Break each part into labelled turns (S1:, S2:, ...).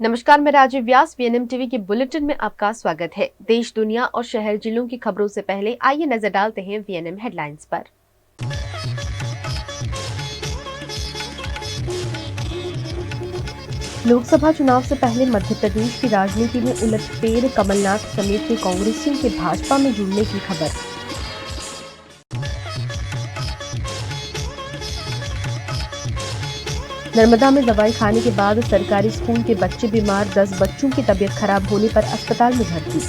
S1: नमस्कार, मैं राजीव व्यास VNM TV के बुलेटिन में आपका स्वागत है। देश, दुनिया और शहर जिलों की खबरों से पहले आइए नजर डालते हैं वीएनएम हेडलाइंस पर। लोकसभा चुनाव से पहले मध्य प्रदेश की राजनीति में उलटफेर, कमलनाथ समेत के कांग्रेसियों के भाजपा में जुड़ने की खबर। नर्मदा में दवाई खाने के बाद सरकारी स्कूल के बच्चे बीमार, 10 बच्चों की तबीयत खराब होने पर अस्पताल में भर्ती।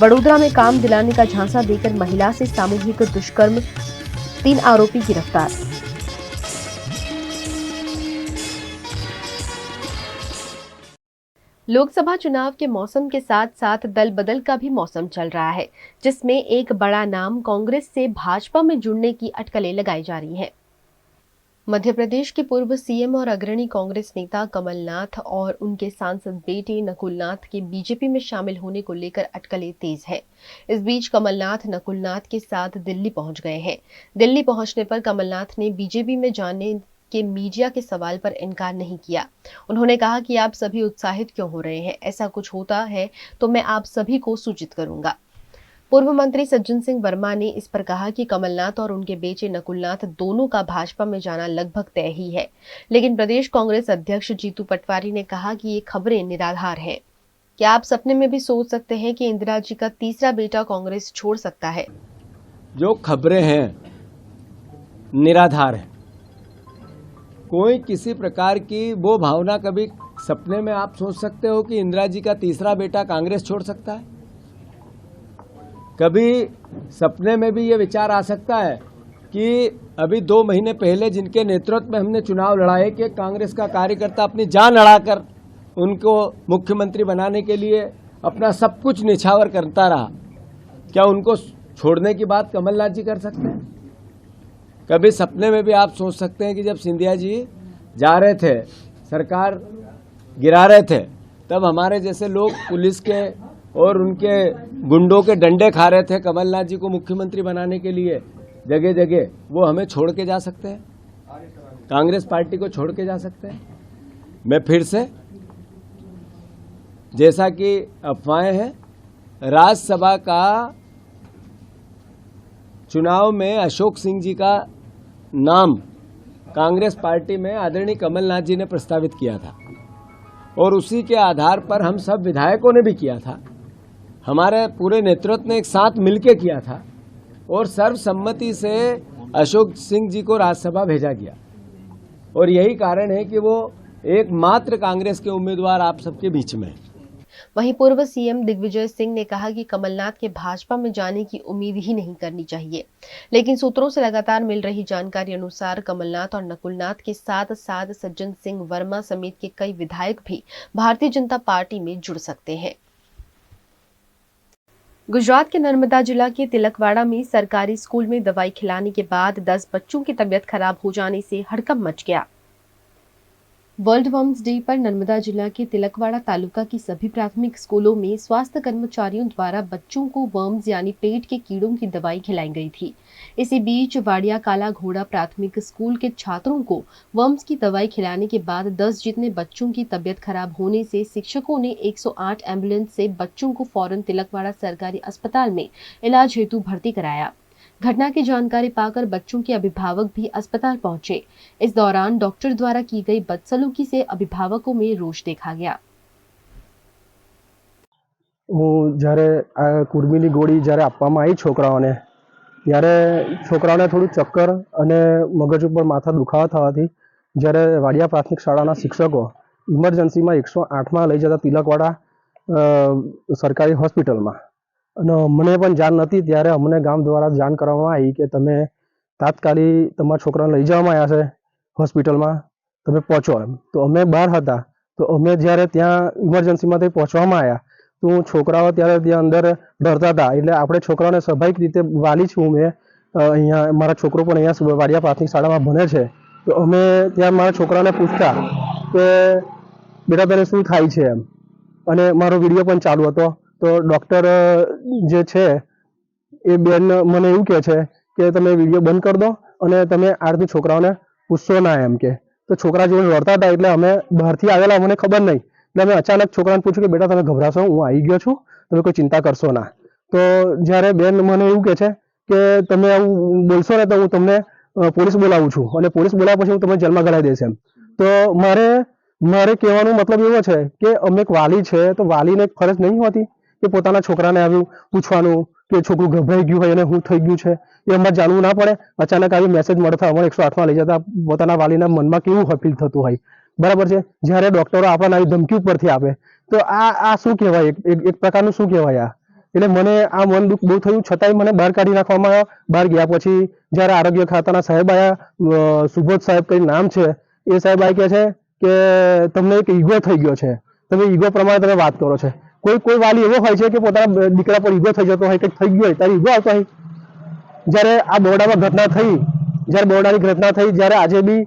S1: वडोदरा में काम दिलाने का झांसा देकर महिला से सामूहिक दुष्कर्म, 3 आरोपी गिरफ्तार। लोकसभा चुनाव के मौसम के साथ साथ दल बदल का भी मौसम चल रहा है, जिसमें एक बड़ा नाम कांग्रेस से भाजपा में जुड़ने की अटकलें लगाई जा रही हैं। मध्य प्रदेश के पूर्व सीएम और अग्रणी कांग्रेस नेता कमलनाथ और उनके सांसद बेटे नकुलनाथ के बीजेपी में शामिल होने को लेकर अटकलें तेज है। इस बीच कमलनाथ नकुलनाथ के साथ दिल्ली पहुंच गए हैं। दिल्ली पहुंचने पर कमलनाथ ने बीजेपी में जाने के मीडिया के सवाल पर इनकार नहीं किया। उन्होंने कहा कि आप सभी उत्साहित क्यों हो रहे हैं, ऐसा कुछ होता है तो मैं आप सभी को सूचित करूंगा। पूर्व मंत्री सज्जन सिंह वर्मा ने इस पर कहा कि कमलनाथ और उनके बेटे नकुलनाथ दोनों का भाजपा में जाना लगभग तय ही है, लेकिन प्रदेश कांग्रेस अध्यक्ष जीतू पटवारी ने कहा कि ये खबरें निराधार हैं। क्या आप सपने में भी सोच सकते हैं कि इंदिरा जी का तीसरा बेटा कांग्रेस छोड़ सकता है?
S2: जो खबरें हैं निराधार है। कोई किसी प्रकार की वो भावना कभी सपने में आप सोच सकते हो कि इंदिरा जी का तीसरा बेटा कांग्रेस छोड़ सकता है? कभी सपने में भी ये विचार आ सकता है कि अभी 2 महीने पहले जिनके नेतृत्व में हमने चुनाव लड़ाए कि कांग्रेस का कार्यकर्ता अपनी जान लड़ाकर उनको मुख्यमंत्री बनाने के लिए अपना सब कुछ निछावर करता रहा, क्या उनको छोड़ने की बात कमलनाथ जी कर सकते हैं? कभी सपने में भी आप सोच सकते हैं कि जब सिंधिया जी जा रहे थे, सरकार गिरा रहे थे, तब हमारे जैसे लोग पुलिस के और उनके गुंडों के डंडे खा रहे थे कमलनाथ जी को मुख्यमंत्री बनाने के लिए जगह जगह, वो हमें छोड़ के जा सकते हैं? कांग्रेस पार्टी को छोड़ के जा सकते हैं? मैं फिर से, जैसा कि अफवाहें हैं, राज्यसभा का चुनाव में अशोक सिंह जी का नाम कांग्रेस पार्टी में आदरणीय कमलनाथ जी ने प्रस्तावित किया था और उसी के आधार पर हम सब विधायकों ने भी किया था, हमारे पूरे नेतृत्व ने एक साथ मिलकर किया था और सर्वसम्मति से अशोक सिंह जी को राज्यसभा भेजा गया। और यही कारण है कि वो एकमात्र कांग्रेस के उम्मीदवार आप सबके बीच में है।
S1: वहीं पूर्व सीएम दिग्विजय सिंह ने कहा कि कमलनाथ के भाजपा में जाने की उम्मीद ही नहीं करनी चाहिए, लेकिन सूत्रों से लगातार मिल रही जानकारी अनुसार कमलनाथ और नकुलनाथ के साथ साथ सज्जन सिंह वर्मा समेत के कई विधायक भी भारतीय जनता पार्टी में जुड़ सकते हैं। गुजरात के नर्मदा जिला के तिलकवाड़ा में सरकारी स्कूल में दवाई खिलाने के बाद 10 बच्चों की तबीयत खराब हो जाने से हड़कंप मच गया। वर्ल्ड वर्म्स डे पर नर्मदा जिला के तिलकवाड़ा तालुका की सभी प्राथमिक स्कूलों में स्वास्थ्य कर्मचारियों द्वारा बच्चों को वर्म्स यानी पेट के कीड़ों की दवाई खिलाई गई थी। इसी बीच वाडिया काला घोड़ा प्राथमिक स्कूल के छात्रों को वर्म्स की दवाई खिलाने के बाद 10 जितने बच्चों की तबीयत खराब होने से शिक्षकों ने 108 एम्बुलेंस से बच्चों को फौरन तिलकवाड़ा सरकारी अस्पताल में इलाज हेतु भर्ती कराया। घटना की जानकारी पाकर बच्चों के अभिभावक भी अस्पताल पहुंचे। इस दौरान डॉक्टर द्वारा की गई बदसलूकी से अभिभावकों में रोष देखा गया।
S3: હું જ્યારે આ કુર્મીની ગોળી જ્યારે આપવામાં આવી છોકરાઓને, ત્યારે છોકરાઓને થોડું ચક્કર અને મગજ ઉપર માથા દુખાવા થવાથી જ્યારે વાડિયા પ્રાથમિક શાળાના શિક્ષકો ઇમરજન્સીમાં 108માં લઈ જતા તિલકવાડા સરકારી હોસ્પિટલમાં, અને અમને પણ જાણ નથી, ત્યારે અમને ગામ દ્વારા જાણ કરવામાં આવી કે તમે તાત્કાલિક તમારા છોકરાને લઈ જવામાં આવ્યા છે હોસ્પિટલમાં, તમે પહોંચો એમ. તો અમે બહાર હતા, તો અમે જ્યારે ત્યાં ઇમરજન્સીમાંથી પહોંચવામાં આવ્યા તો છોકરાઓ ત્યારે ત્યાં અંદર ડરતા હતા. એટલે આપણે છોકરાઓને સ્વાભાવિક રીતે વાલી છું, મેં અહીંયા મારા છોકરો પણ અહીંયા વાડિયા પ્રાથમિક શાળામાં ભણે છે, તો અમે ત્યાં મારા છોકરાને પૂછતા કે બેટા તને શું થાય છે એમ, અને મારો વિડીયો પણ ચાલુ હતો. તો ડૉક્ટર જે છે એ બેન મને એવું કહે છે કે તમે વિડીયો બંધ કરી દો અને તમે આરતી છોકરાઓને પૂછશો ના એમ કે. તો છોકરા જોડે લડતા હતા એટલે અમે બહારથી આવેલા, અમને ખબર નહીં એટલે અમે અચાનક છોકરાને પૂછ્યું કે બેટા તમે ગભરાશો, હું આવી ગયો છું, તમે કોઈ ચિંતા કરશો ના. તો જ્યારે બેન મને એવું કહે છે કે તમે આવું બોલશો ને તો હું તમને પોલીસ બોલાવું છું અને પોલીસ બોલાવ્યા પછી હું તમને જેલમાં ગળાઈ દઈશ એમ. તો મારે કહેવાનો મતલબ એવો છે કે અમે એક વાલી છે તો વાલીને એક ફરજ નહીં હોતી કે પોતાના છોકરાને આવ્યું પૂછવાનું કે છોકરું ગભરાઈ ગયું હોય અને શું થઈ ગયું છે એ અમારે જાણવું ના પડે. અચાનક આવી મેસેજ મળતા અમારે 108માં લઈ જતા પોતાના વાલીના મનમાં કેવું ફીલ થતું હોય, બરાબર છે. જ્યારે ડોક્ટરો આપણને આવી ધમકી ઉપરથી આપે તો આ શું કહેવાય, એક પ્રકારનું શું કહેવાય આ. એટલે મને આ મન દુઃખ બહુ થયું, છતાંય મને બહાર કાઢી નાખવામાં આવ્યો. બહાર ગયા પછી જ્યારે આરોગ્ય ખાતાના સાહેબ આવ્યા, સુબોધ સાહેબ કઈ નામ છે, એ સાહેબ આવી કહે છે કે તમને એક ઈગો થઈ ગયો છે, તમે ઈગો પ્રમાણે તમે વાત કરો છો. કોઈ વાલી એવો હોય છે કે પોતાના દીકરા પર ઈગો થઈ જતો હોય, કંઈક થઈ ગયું હોય ત્યારે ઈગો આવતો હોય. જ્યારે આ બોરડામાં ઘટના થઈ, જ્યારે બોરડાની ઘટના થઈ, જ્યારે આજે બી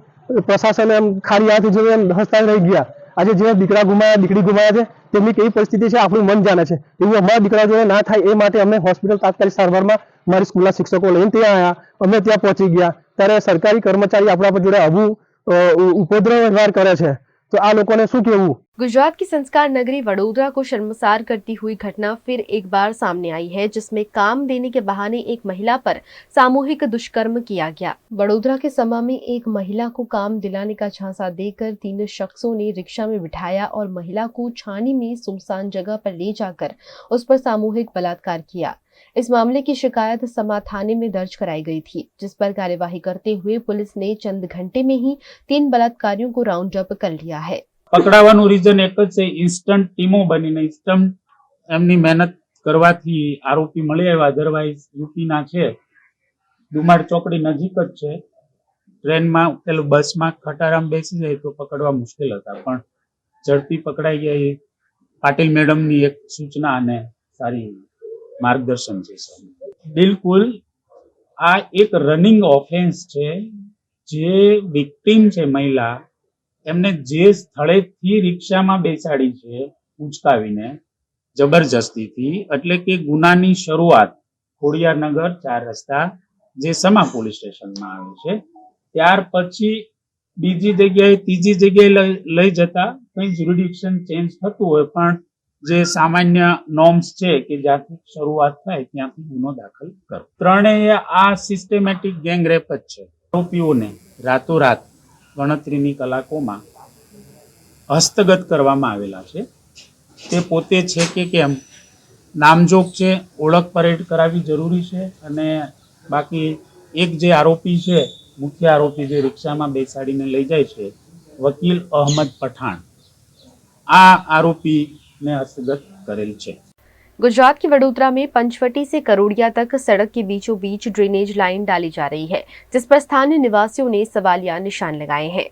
S3: પ્રશાસન એમ ખાલી હાથ જોઈને એમ હસતા રહી ગયા. આજે જે દીકરા ગુમાયા, દીકરી ગુમાયા છે તેમની કેવી પરિસ્થિતિ છે આપણું મન જાણે છે. એવું અમારા દીકરા જોડે ના થાય એ માટે અમે હોસ્પિટલ તાત્કાલિક સારવારમાં મારી સ્કૂલના શિક્ષકો લઈને ત્યાં આવ્યા, અમે ત્યાં પહોંચી ગયા. ત્યારે સરકારી કર્મચારી આપણા પર જોડે આવું उपद्रव व्यवहार करे छे तो आ लोगों ने શું કહેવું।
S1: गुजरात की संस्कार नगरी वडोदरा को शर्मसार करती हुई घटना फिर एक बार सामने आई है, जिसमें काम देने के बहाने एक महिला पर सामूहिक दुष्कर्म किया गया। वडोदरा के समा में एक महिला को काम दिलाने का झांसा देकर 3 शख्सों ने रिक्शा में बिठाया और महिला को छानी में सुनसान जगह पर ले जाकर उस पर सामूहिक बलात्कार किया। इस मामले की शिकायत समा थाने में दर्ज कराई गई थी, जिस पर कार्यवाही करते हुए पुलिस ने चंद घंटे में ही 3 बलात्कारियों को राउंड अप कर लिया है।
S4: પકડાવાનું રીઝન એક જ છે, ઇન્સ્ટન્ટ ટીમો બનીને ઇન્સ્ટન્ટ એમની મહેનત કરવાથી આરોપી મળી આવ્યા। અધરવાઇઝ યુપીના છે, ડુમાર ચોકડી નજીક જ છે, ટ્રેનમાં પેલું બસમાં ખટારામ બેસી જાય તો પકડવા મુશ્કેલ હતા, પણ ઝડપી પકડાઈ ગયા। એ પાટીલ મેડમની એક સૂચના અને સારી માર્ગદર્શન છે। બિલકુલ આ એક રનિંગ ઓફેન્સ છે। જે વિક્ટીમ છે મહિલા, એમને જે સ્થળેથી રિક્ષામાં બેસાડી છે ઉચકાવીને જબરજસ્તીથી, એટલે કે ગુનાની શરૂઆત ખોડિયારનગર 4 રસ્તા જે સમા પોલીસ સ્ટેશનમાં આવે છે, ત્યાર પછી બીજી જગ્યાએ ત્રીજી જગ્યાએ લઈ જતા કંઈ જ્યુરિડિક્શન ચેન્જ થતું હોય, પણ જે સામાન્ય નોર્મ્સ છે કે જ્યાંથી શરૂઆત થાય ત્યાંથી ગુનો દાખલ કરો। ત્રણેય આ સિસ્ટેમેટિક ગેંગ રેપ જ છે। આરોપીઓને રાતોરાત ગણતરીની કલાકોમાં હસ્તગત કરવામાં આવેલા છે। તે પોતે છે કે કેમ નામજોગ છે, ઓળખ પરેડ કરાવવી જરૂરી છે। અને બાકી એક જે આરોપી છે, મુખ્ય આરોપી જે રિક્ષામાં બેસાડીને લઈ જાય છે, વકીલ અહમદ પઠાણ, આ આરોપીને હસ્તગત કરેલ છે।
S1: गुजरात के वडोदरा में पंचवटी से करोड़िया तक सड़क के बीचों बीच ड्रेनेज लाइन डाली जा रही है, जिस पर स्थानीय निवासियों ने सवालिया निशान लगाए हैं।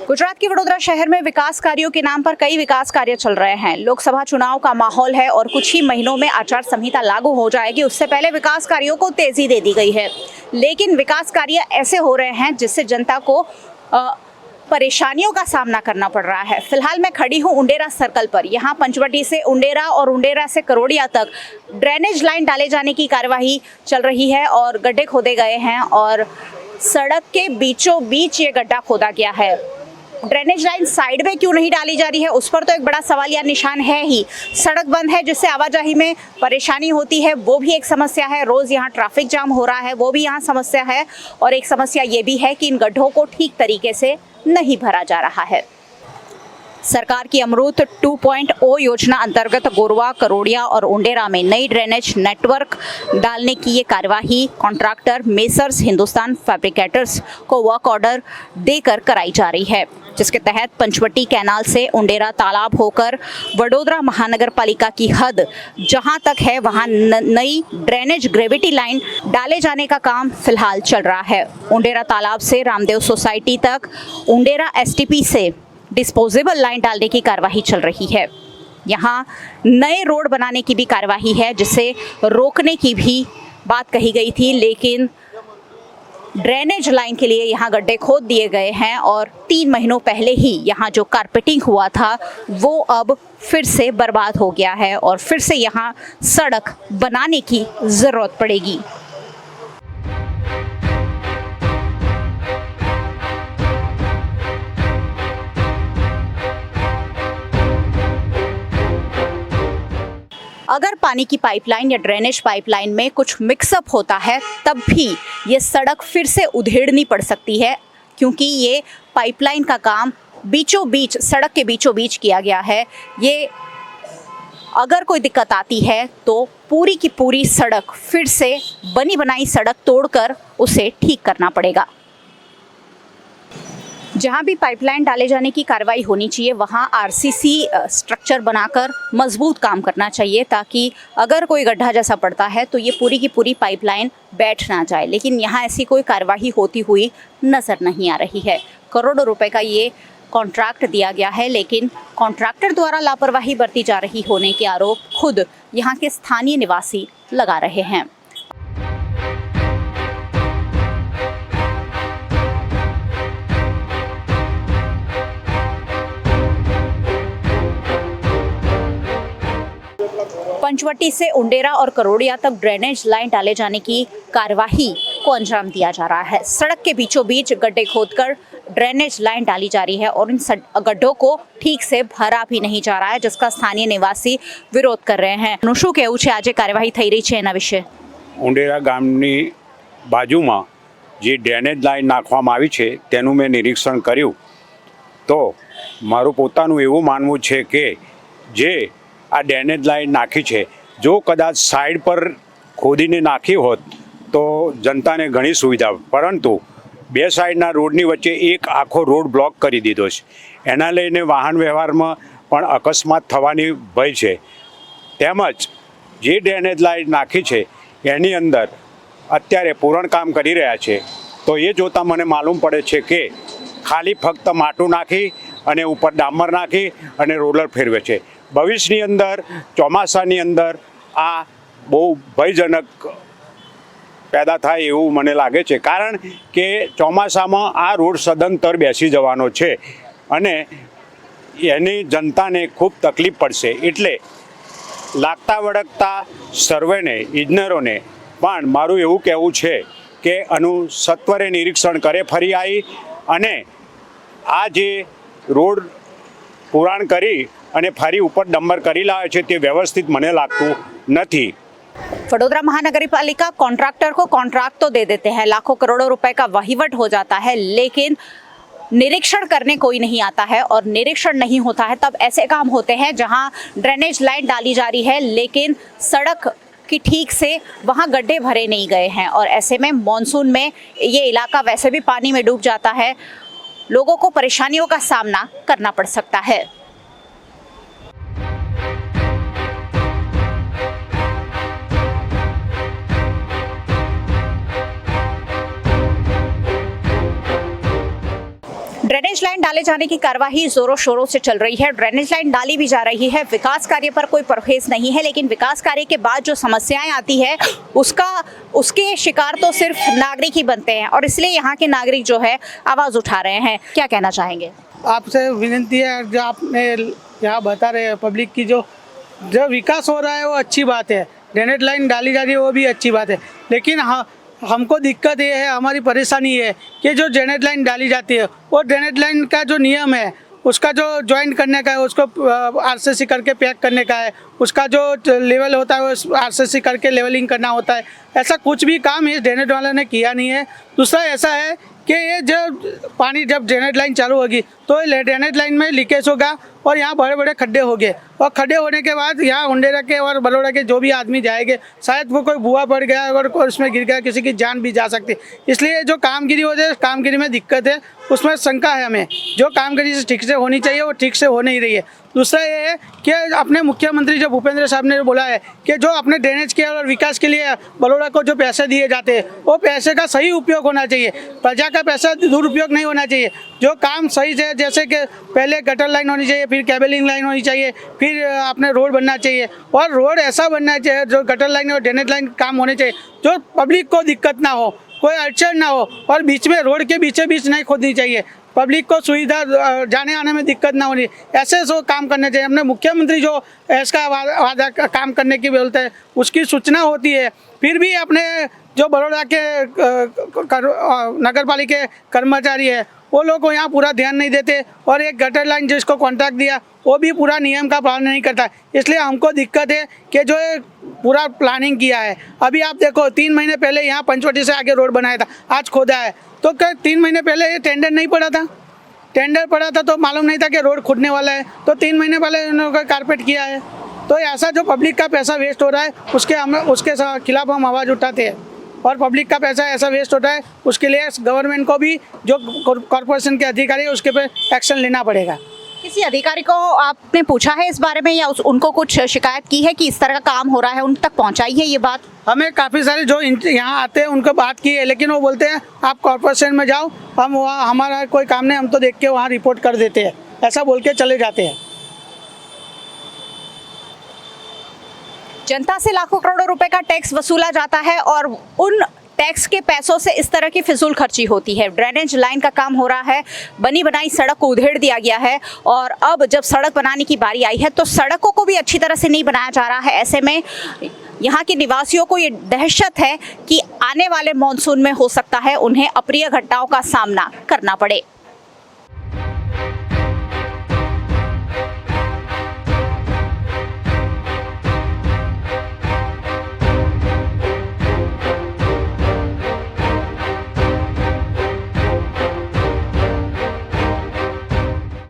S5: गुजरात के वडोदरा शहर में विकास कार्यों के नाम पर कई विकास कार्य चल रहे हैं। लोकसभा चुनाव का माहौल है और कुछ ही महीनों में आचार संहिता लागू हो जाएगी। उससे पहले विकास कार्यों को तेजी दे दी गई है, लेकिन विकास कार्य ऐसे हो रहे हैं जिससे जनता को परेशानियों का सामना करना पड़ रहा है। फिलहाल मैं खड़ी हूँ उंडेरा सर्कल पर। यहाँ पंचवटी से उंडेरा और उंडेरा से करोड़िया तक ड्रेनेज लाइन डाले जाने की कार्यवाही चल रही है और गड्ढे खोदे गए हैं और सड़क के बीचों बीच ये गड्ढा खोदा गया है। ड्रेनेज लाइन साइड में क्यों नहीं डाली जा रही है, उस पर तो एक बड़ा सवालिया निशान है ही। सड़क बंद है जिससे आवाजाही में परेशानी होती है, वो भी एक समस्या है। रोज यहाँ ट्रैफिक जाम हो रहा है, वो भी यहाँ समस्या है। और एक समस्या ये भी है कि इन गड्ढों को ठीक तरीके से नहीं भरा जा रहा है। सरकार की अमृत 2.0 योजना अंतर्गत गोरवा, करोड़िया और उंडेरा में नई ड्रेनेज नेटवर्क डालने की ये कार्यवाही कॉन्ट्रैक्टर मेसर्स हिंदुस्तान फैब्रिकेटर्स को वर्क ऑर्डर देकर कराई जा रही है, जिसके तहत पंचवटी कैनाल से उंडेरा तालाब होकर वडोदरा महानगर पालिका की हद जहां तक है वहां नई ड्रेनेज ग्रेविटी लाइन डाले जाने का काम फिलहाल चल रहा है। उंडेरा तालाब से रामदेव सोसाइटी तक उंडेरा STP से डिस्पोजेबल लाइन डालने की कार्यवाही चल रही है। यहाँ नए रोड बनाने की भी कार्यवाही है, जिसे रोकने की भी बात कही गई थी, लेकिन ड्रेनेज लाइन के लिए यहाँ गड्ढे खोद दिए गए हैं और 3 महीनों पहले ही यहाँ जो कारपेटिंग हुआ था वो अब फिर से बर्बाद हो गया है और फिर से यहाँ सड़क बनाने की ज़रूरत पड़ेगी। अगर पानी की पाइपलाइन या ड्रेनेज पाइपलाइन में कुछ मिक्सअप होता है तब भी ये सड़क फिर से उधेड़नी पड़ सकती है, क्योंकि ये पाइपलाइन का काम बीचों बीच, सड़क के बीचों बीच किया गया है। ये अगर कोई दिक्कत आती है तो पूरी की पूरी सड़क फिर से बनी बनाई सड़क तोड़कर उसे ठीक करना पड़ेगा। जहाँ भी पाइपलाइन डाले जाने की कार्रवाई होनी चाहिए वहाँ आरसीसी स्ट्रक्चर बनाकर मजबूत काम करना चाहिए, ताकि अगर कोई गड्ढा जैसा पड़ता है तो ये पूरी की पूरी पाइपलाइन बैठ ना जाए। लेकिन यहाँ ऐसी कोई कार्रवाई होती हुई नज़र नहीं आ रही है। करोड़ों रुपए का ये कॉन्ट्रैक्ट दिया गया है, लेकिन कॉन्ट्रैक्टर द्वारा लापरवाही बरती जा रही होने के आरोप खुद यहाँ के स्थानीय निवासी लगा रहे हैं। पंचवटी से उंडेरा और करोड़िया तक ड्रेनेज लाइन डाले जाने की कार्यवाही को अंजाम दिया जा रहा है। सड़क के बीचों बीच गड्ढे खोदकर ड्रेनेज लाइन डाली जा रही है और इन गड्ढों को ठीक से भरा भी नहीं जा रहा है, जिसका स्थानीय निवासी विरोध कर रहे हैं। શું કહેવું છે આજે કાર્યવાહી થઈ રહી છે એના વિશે?
S6: ઉંડેરા ગામની બાજુમાં જે ડ્રેનેજ લાઈન નાખવામાં આવી છે તેનું મેં નિરીક્ષણ કર્યું તો મારું પોતાનું એવું માનવું છે કે જે આ ડ્રેનેજ લાઈન નાખી છે જો કદાચ સાઈડ પર ખોદીને નાખી હોત તો જનતાને ઘણી સુવિધા, પરંતુ બે સાઈડના રોડની વચ્ચે એક આખો રોડ બ્લોક કરી દીધો છે। એના લઈને વાહન વ્યવહારમાં પણ અકસ્માત થવાની ભય છે। તેમજ જે ડ્રેનેજ લાઈન નાખી છે એની અંદર અત્યારે પૂરણ કામ કરી રહ્યા છે તો એ જોતાં મને માલુમ પડે છે કે ખાલી ફક્ત માટું નાખી અને ઉપર ડામર નાખી અને રોલર ફેરવે છે। ભવિષ્યની અંદર ચોમાસાની અંદર આ બહુ ભયજનક પેદા થાય એવું મને લાગે છે, કારણ કે ચોમાસામાં આ રોડ સદંતર બેસી જવાનો છે અને એની જનતાને ખૂબ તકલીફ પડશે। એટલે લાગતા વળગતા સર્વેને, ઇજનેરોને પણ મારું એવું કહેવું છે કે આનું સત્વરે નિરીક્ષણ કરે ફરી આવી અને આ જે રોડ પુરાણ કરી અને ફરી ઉપર ડમ્બર કરી લાવે છે તે વ્યવસ્થિત મને લાગતું નથી।
S5: वडोदरा महानगरपालिका कॉन्ट्रैक्टर को कॉन्ट्रैक्ट तो दे देते हैं, लाखों करोड़ों रुपए का वहीवट हो जाता है, लेकिन निरीक्षण करने कोई नहीं आता है। और निरीक्षण नहीं होता है तब ऐसे काम होते हैं जहां ड्रेनेज लाइन डाली जा रही है लेकिन सड़क कि ठीक से वहाँ गड्ढे भरे नहीं गए हैं और ऐसे में मॉनसून में ये इलाका वैसे भी पानी में डूब जाता है, लोगों को परेशानियों का सामना करना पड़ सकता है। ड्रेनेज लाइन डाले जाने की कार्यवाही जोरों शोरों से चल रही है। ड्रेनेज लाइन डाली भी जा रही है, विकास कार्य पर कोई परहेज नहीं है, लेकिन विकास कार्य के बाद जो समस्याएं आती है उसके शिकार तो सिर्फ नागरिक ही बनते हैं और इसलिए यहाँ के नागरिक जो है आवाज़ उठा रहे हैं। क्या कहना चाहेंगे?
S7: आपसे विनती है, जो आपने यहाँ बता रहे हैं पब्लिक की, जो विकास हो रहा है वो अच्छी बात है, ड्रेनेज लाइन डाली जा रही है वो भी अच्छी बात है, लेकिन हमको दिक्कत ये है, हमारी परेशानी ये है कि जो ड्रेनेज लाइन डाली जाती है वो ड्रेनेज लाइन का जो नियम है उसका जो ज्वाइंट करने का है, उसको आरसीसी करके पैक करने का है, उसका जो लेवल होता है वो आरसीसी करके लेवलिंग करना होता है। ऐसा कुछ भी काम इस ड्रेनेज वाले ने किया नहीं है। दूसरा ऐसा है कि ये जब पानी जब ड्रेनेज लाइन चालू होगी तो ड्रेनेज लाइन में लीकेज होगा और यहाँ बड़े बड़े खड्डे होंगे और खड्डे होने के बाद यहाँ उंडेरा के और बड़ौदा के जो भी आदमी जाएंगे शायद वो कोई बुआ पड़ गया और उसमें गिर गया, किसी की जान भी जा सकती है। इसलिए जो कामगिरी होती है, कामगिरी में दिक्कत है, उसमें शंका है हमें। जो कामगिरी ठीक से होनी चाहिए वो ठीक से हो नहीं रही है। दूसरा ये है कि अपने मुख्यमंत्री जो भूपेंद्र साहब ने बोला है कि जो अपने ड्रेनेज के और विकास के लिए बड़ौदा को जो पैसे दिए जाते हैं वो पैसे का सही उपयोग होना चाहिए, प्रजा का पैसा दुरुपयोग नहीं होना चाहिए। जो काम सही से, जैसे कि पहले गटर लाइन होनी चाहिए, फिर केबलिंग लाइन होनी चाहिए, फिर अपने रोड बनना चाहिए, और रोड ऐसा बनना चाहिए जो गटर लाइन और ड्रेनेज लाइन काम होने चाहिए जो पब्लिक को दिक्कत ना हो, कोई अड़चन ना हो, और बीच में रोड के बीचे बीच नहीं खोदनी चाहिए, पब्लिक को सुविधा जाने आने में दिक्कत ना होनी, ऐसे सो काम करने चाहिए। हमने मुख्यमंत्री जो इसका वादा काम करने की बोलते हैं उसकी सूचना होती है, फिर भी अपने जो बड़ौदा के नगर पालिका के कर्मचारी है वो लोग को यहाँ पूरा ध्यान नहीं देते, और एक गटर लाइन जिसको कॉन्ट्रैक्ट दिया वो भी पूरा नियम का पालन नहीं करता। इसलिए हमको दिक्कत है कि जो ये पूरा प्लानिंग किया है, अभी आप देखो 3 महीने पहले यहाँ पंचवटी से आगे रोड बनाया था, आज खोदा है, तो क्या 3 महीने पहले ये टेंडर नहीं पड़ा था? टेंडर पड़ा था तो मालूम नहीं था कि रोड खुदने वाला है, तो 3 महीने पहले उन्होंने कारपेट किया है। तो ऐसा जो पब्लिक का पैसा वेस्ट हो रहा है उसके खिलाफ हम आवाज़ उठाते हैं, और पब्लिक का पैसा ऐसा वेस्ट होता है उसके लिए गवर्नमेंट को भी, जो कॉरपोरेशन के अधिकारी है उसके पे एक्शन लेना पड़ेगा।
S5: किसी अधिकारी को आपने पूछा है इस बारे में, या उनको कुछ शिकायत की है कि इस तरह का काम हो रहा है, उन तक पहुंचाई है ये बात?
S7: हमें काफ़ी सारे जो यहाँ आते हैं उनको बात की है, लेकिन वो बोलते हैं आप कॉरपोरेशन में जाओ, हम वहाँ हमारा कोई काम नहीं, हम तो देख के वहाँ रिपोर्ट कर देते हैं, ऐसा बोल के चले जाते हैं।
S5: जनता से लाखों करोड़ों रुपए का टैक्स वसूला जाता है और उन टैक्स के पैसों से इस तरह की फिजूल खर्ची होती है। ड्रेनेज लाइन का काम हो रहा है, बनी बनाई सड़क को उधेड़ दिया गया है, और अब जब सड़क बनाने की बारी आई है तो सड़कों को भी अच्छी तरह से नहीं बनाया जा रहा है। ऐसे में यहाँ के निवासियों को ये दहशत है कि आने वाले मॉनसून में हो सकता है उन्हें अप्रिय घटनाओं का सामना करना पड़े।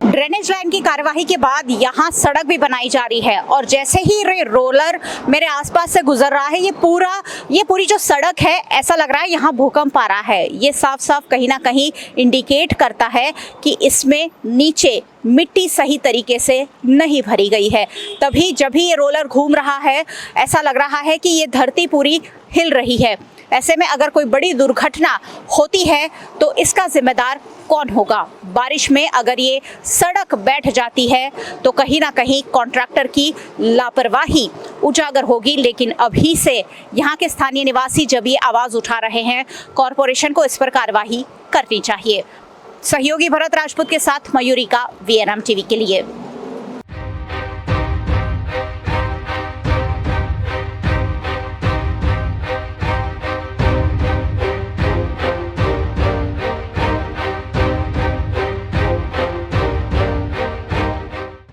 S5: ड्रेनेज लाइन की कार्यवाही के बाद यहाँ सड़क भी बनाई जा रही है, और जैसे ही रोलर मेरे आसपास से गुजर रहा है ये पूरी जो सड़क है ऐसा लग रहा है यहाँ भूकंप आ रहा है। ये साफ साफ कहीं ना कहीं इंडिकेट करता है कि इसमें नीचे मिट्टी सही तरीके से नहीं भरी गई है। तभी जब भी ये रोलर घूम रहा है ऐसा लग रहा है कि ये धरती पूरी हिल रही है। ऐसे में अगर कोई बड़ी दुर्घटना होती है तो इसका जिम्मेदार कौन होगा? बारिश में अगर ये सड़क बैठ जाती है तो कहीं ना कहीं कॉन्ट्रैक्टर की लापरवाही उजागर होगी। लेकिन अभी से यहाँ के स्थानीय निवासी जब ये आवाज उठा रहे हैं, कॉरपोरेशन को इस पर कार्रवाई करनी चाहिए। सहयोगी भरत राजपूत के साथ मयूरी का VNM टीवी के लिए।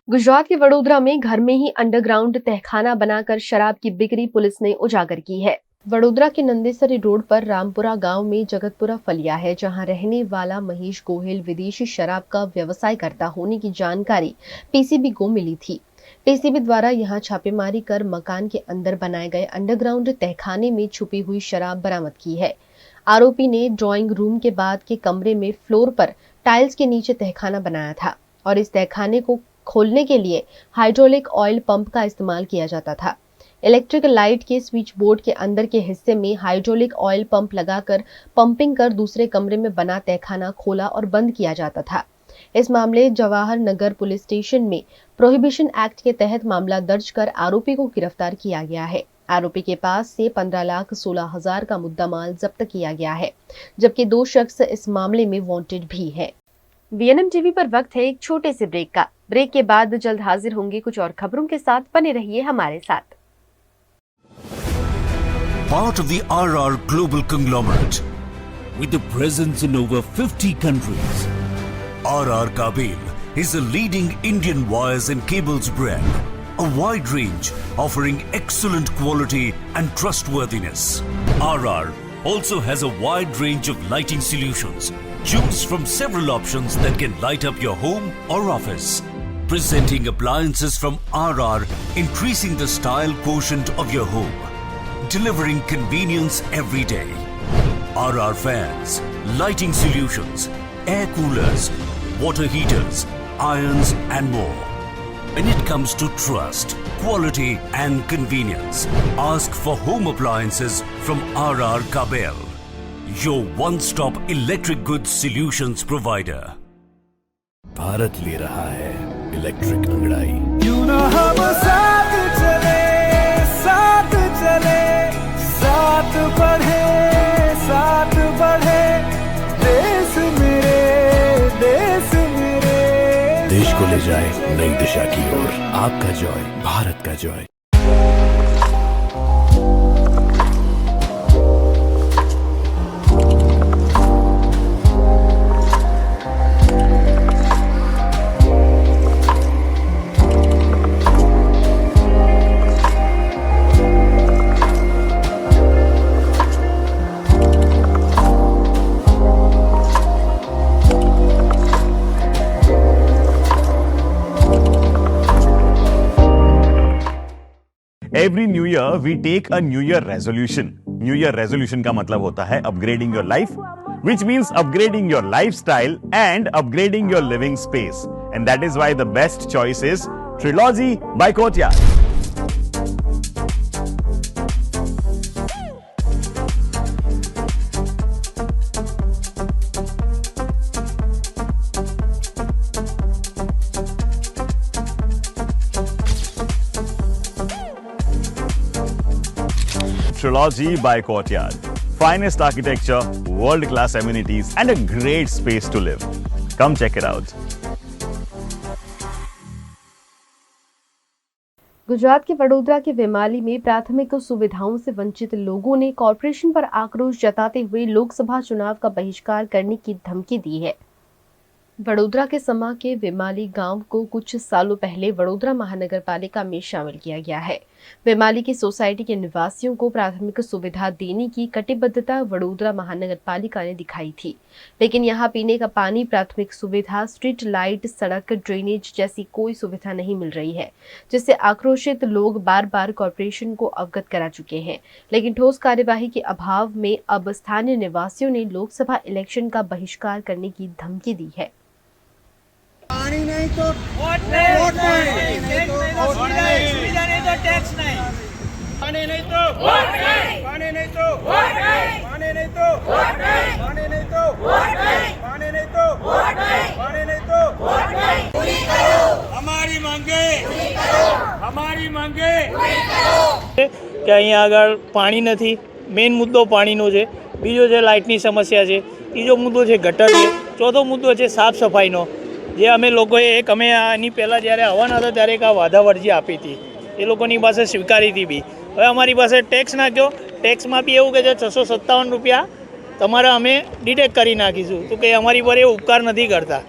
S1: गुजरात के वडोदरा में घर में ही अंडरग्राउंड तहखाना बनाकर शराब की बिक्री पुलिस ने उजागर की है। वडोदरा के नंदेसरी रोड पर रामपुरा गांव में जगतपुरा फलिया है, जहां रहने वाला महेश गोहिल विदेशी शराब का व्यवसाय करता होने की जानकारी पीसीबी को मिली थी। पीसीबी द्वारा यहां छापेमारी कर मकान के अंदर बनाए गए अंडरग्राउंड तहखाने में छुपी हुई शराब बरामद की है। आरोपी ने ड्राइंग रूम के बाद के कमरे में फ्लोर पर टाइल्स के नीचे तहखाना बनाया था, और इस तहखाने को खोलने के लिए हाइड्रोलिक ऑयल पंप का इस्तेमाल किया जाता था। इलेक्ट्रिक लाइट के स्विच बोर्ड के अंदर के हिस्से में हाइड्रोलिक ऑयल पंप लगाकर पंपिंग कर दूसरे कमरे में बना तहखाना खोला और बंद किया जाता था। इस मामले जवाहर नगर पुलिस स्टेशन में प्रोहिबिशन एक्ट के तहत मामला दर्ज कर आरोपी को गिरफ्तार किया गया है। आरोपी के पास से 15,16,000 का मुद्दामाल जब्त किया गया है, जबकि 2 शख्स इस मामले में वांटेड भी है। VNM टीवी पर वक्त है एक छोटे से ब्रेक का। ब्रेक के बाद जल्द हाजिर होंगे कुछ और खबरों के साथ। बने रहिए हमारे साथ।
S8: Part of the RR Global Conglomerate with a presence in over 50 countries, RR Kabel is a leading Indian wires and cables brand, a wide range offering excellent quality and trustworthiness. RR also has a wide range of lighting solutions. Choose from several options that can light up your home or office. Presenting appliances from RR, increasing the style quotient of your home. Delivering convenience every day. RR fans, lighting solutions, air coolers, water heaters, irons and more. When it comes to trust, quality and convenience, ask for home appliances from RR Kabel, your one-stop electric goods solutions provider.
S9: Bharat ले रहा है electric अंगड़ाई।
S10: क्यों ना हम साथ चले, साथ चले, साथ बढ़े, साथ बढ़े, देश मेरे, देश मेरे।
S9: देश को ले जाए नई दिशा की ओर, आपका जॉय, भारत का Joy.
S11: Every new year we take a new year resolution. New year resolution का मतलब होता है upgrading your life, which means upgrading your lifestyle and upgrading your living space. And that is why the best choice is Trilogy by Courtyard. Trilogy by Courtyard. Finest architecture, world-class amenities, and a great space to live. Come check it out.
S1: Gujarat के वडोदरा के वेमाली में प्राथमिक सुविधाओं से वंचित लोगों ने corporation पर आक्रोश जताते हुए लोकसभा चुनाव का बहिष्कार करने की धमकी दी है। वडोदरा के समा के वेमाली गांव को कुछ सालों पहले वडोदरा महानगर पालिका में शामिल किया गया है। वेमाली की सोसाइटी के निवासियों को प्राथमिक सुविधा देने की कटिबद्धता वडोदरा महानगर पालिका ने दिखाई थी, लेकिन यहां पीने का पानी, प्राथमिक सुविधा, स्ट्रीट लाइट, सड़क, ड्रेनेज जैसी कोई सुविधा नहीं मिल रही है, जिससे आक्रोशित लोग बार बार कॉरपोरेशन को अवगत करा चुके हैं। लेकिन ठोस कार्यवाही के अभाव में अब स्थानीय निवासियों ने लोकसभा इलेक्शन का बहिष्कार करने की धमकी दी है।
S10: पानी नहीं तो वोट नहीं, वोट नहीं तो वोट नहीं, सुविधा नहीं तो टैक्स नहीं, पानी नहीं तो वोट नहीं, पानी नहीं तो वोट नहीं, पानी नहीं तो वोट नहीं, पानी नहीं तो वोट नहीं, पानी नहीं तो वोट नहीं, पानी नहीं तो वोट नहीं। पूरी करो हमारी मांगे, पूरी करो हमारी मांगे, पूरी करो।
S7: કે અહીંયા આગળ પાણી નથી, મેઇન મુદ્દો પાણીનો છે, બીજો છે લાઇટની સમસ્યા છે, ત્રીજો મુદ્દો છે ગટર છે, ચોથો મુદ્દો છે સાફ સફાઈનો, જે અમે લોકોએ એક અમે આની પહેલાં જ્યારે આવવાના હતા ત્યારે એક આ વાધા અરજી આપી હતી, એ લોકોની પાસે સ્વીકારી હતી બી। હવે અમારી પાસે ટેક્સ નાખ્યો, ટેક્સમાં બી એવું કે છે 657 રૂપિયા તમારા અમે ડિટેક્ટ કરી નાખીશું, તો કે અમારી પર એ ઉપકાર નથી કરતા।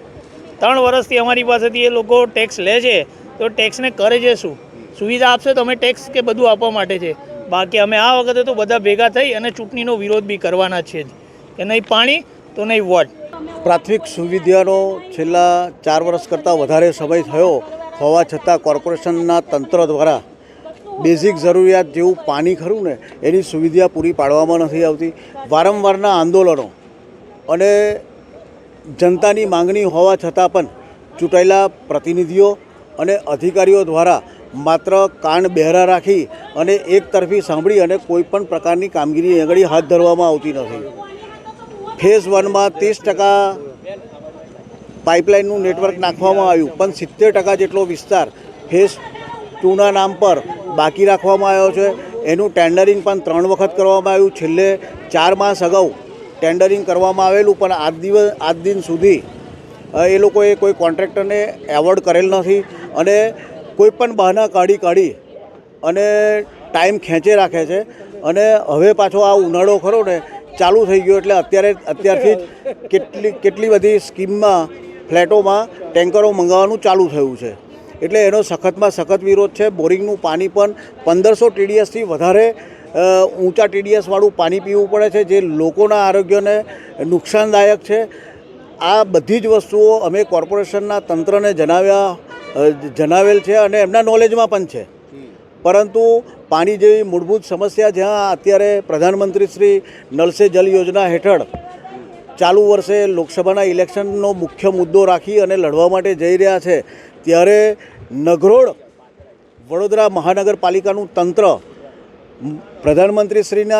S7: 3 વર્ષથી અમારી પાસેથી એ લોકો ટેક્સ લે છે, તો ટેક્સને કરે છે શું? સુવિધા આપશે તો અમે ટેક્સ કે બધું આપવા માટે છે, બાકી અમે આ વખતે તો બધા ભેગા થઈ અને ચૂંટણીનો વિરોધ બી કરવાના છે જ, કે નહીં પાણી તો નહીં વોટ।
S12: પ્રાથમિક સુવિધાનો છેલ્લા 4 વર્ષ કરતાં વધારે સમય થયો હોવા છતાં કોર્પોરેશનના તંત્ર દ્વારા બેઝિક જરૂરિયાત જેવું પાણી ખરું ને એની સુવિધા પૂરી પાડવામાં નથી આવતી। વારંવારના આંદોલનો અને જનતાની માંગણી હોવા છતાં પણ ચૂંટાયેલા પ્રતિનિધિઓ અને અધિકારીઓ દ્વારા માત્ર કાન બહેરા રાખી અને એકતરફી સાંભળી અને કોઈપણ પ્રકારની કામગીરી આગળ હાથ ધરવામાં આવતી નથી। ફેઝ 1 માં 30% પાઇપલાઇનનું નેટવર્ક નાખવામાં આવ્યું, પણ 70% જેટલો વિસ્તાર ફેઝ 2ના નામ પર બાકી રાખવામાં આવ્યો છે। એનું ટેન્ડરિંગ પણ 3 વખત કરવામાં આવ્યું। છેલ્લે 4 માસ અગાઉ ટેન્ડરિંગ કરવામાં આવેલું, પણ આજ દિન સુધી એ લોકોએ કોઈ કોન્ટ્રાક્ટરને એવોર્ડ કરેલ નથી અને કોઈપણ બહાના કાઢી અને ટાઈમ ખેંચે રાખે છે। અને હવે પાછો આ ઉનાળો ખરો ને ચાલુ થઈ ગયો એટલે અત્યારથી જ કેટલી બધી સ્કીમમાં ફ્લેટોમાં ટેન્કરો મંગાવવાનું ચાલુ થયું છે, એટલે એનો સખતમાં સખત વિરોધ છે। બોરિંગનું પાણી પણ 1500 TDSથી વધારે ઊંચા TDSવાળું પાણી પીવું પડે છે, જે લોકોના આરોગ્યને નુકસાનદાયક છે। આ બધી જ વસ્તુઓ અમે કોર્પોરેશનના તંત્રને જણાવેલ છે અને એમના નોલેજમાં પણ છે, પરંતુ પાણી જેવી મૂળભૂત સમસ્યા જ્યાં અત્યારે પ્રધાનમંત્રી શ્રી નળ સે જલ યોજના હેઠળ ચાલુ વર્ષે લોકસભાના ઇલેક્શનનો મુખ્ય મુદ્દો રાખી અને લડવા માટે જઈ રહ્યા છે, ત્યારે નગરોળ વડોદરા મહાનગરપાલિકાનું તંત્ર પ્રધાનમંત્રીશ્રીના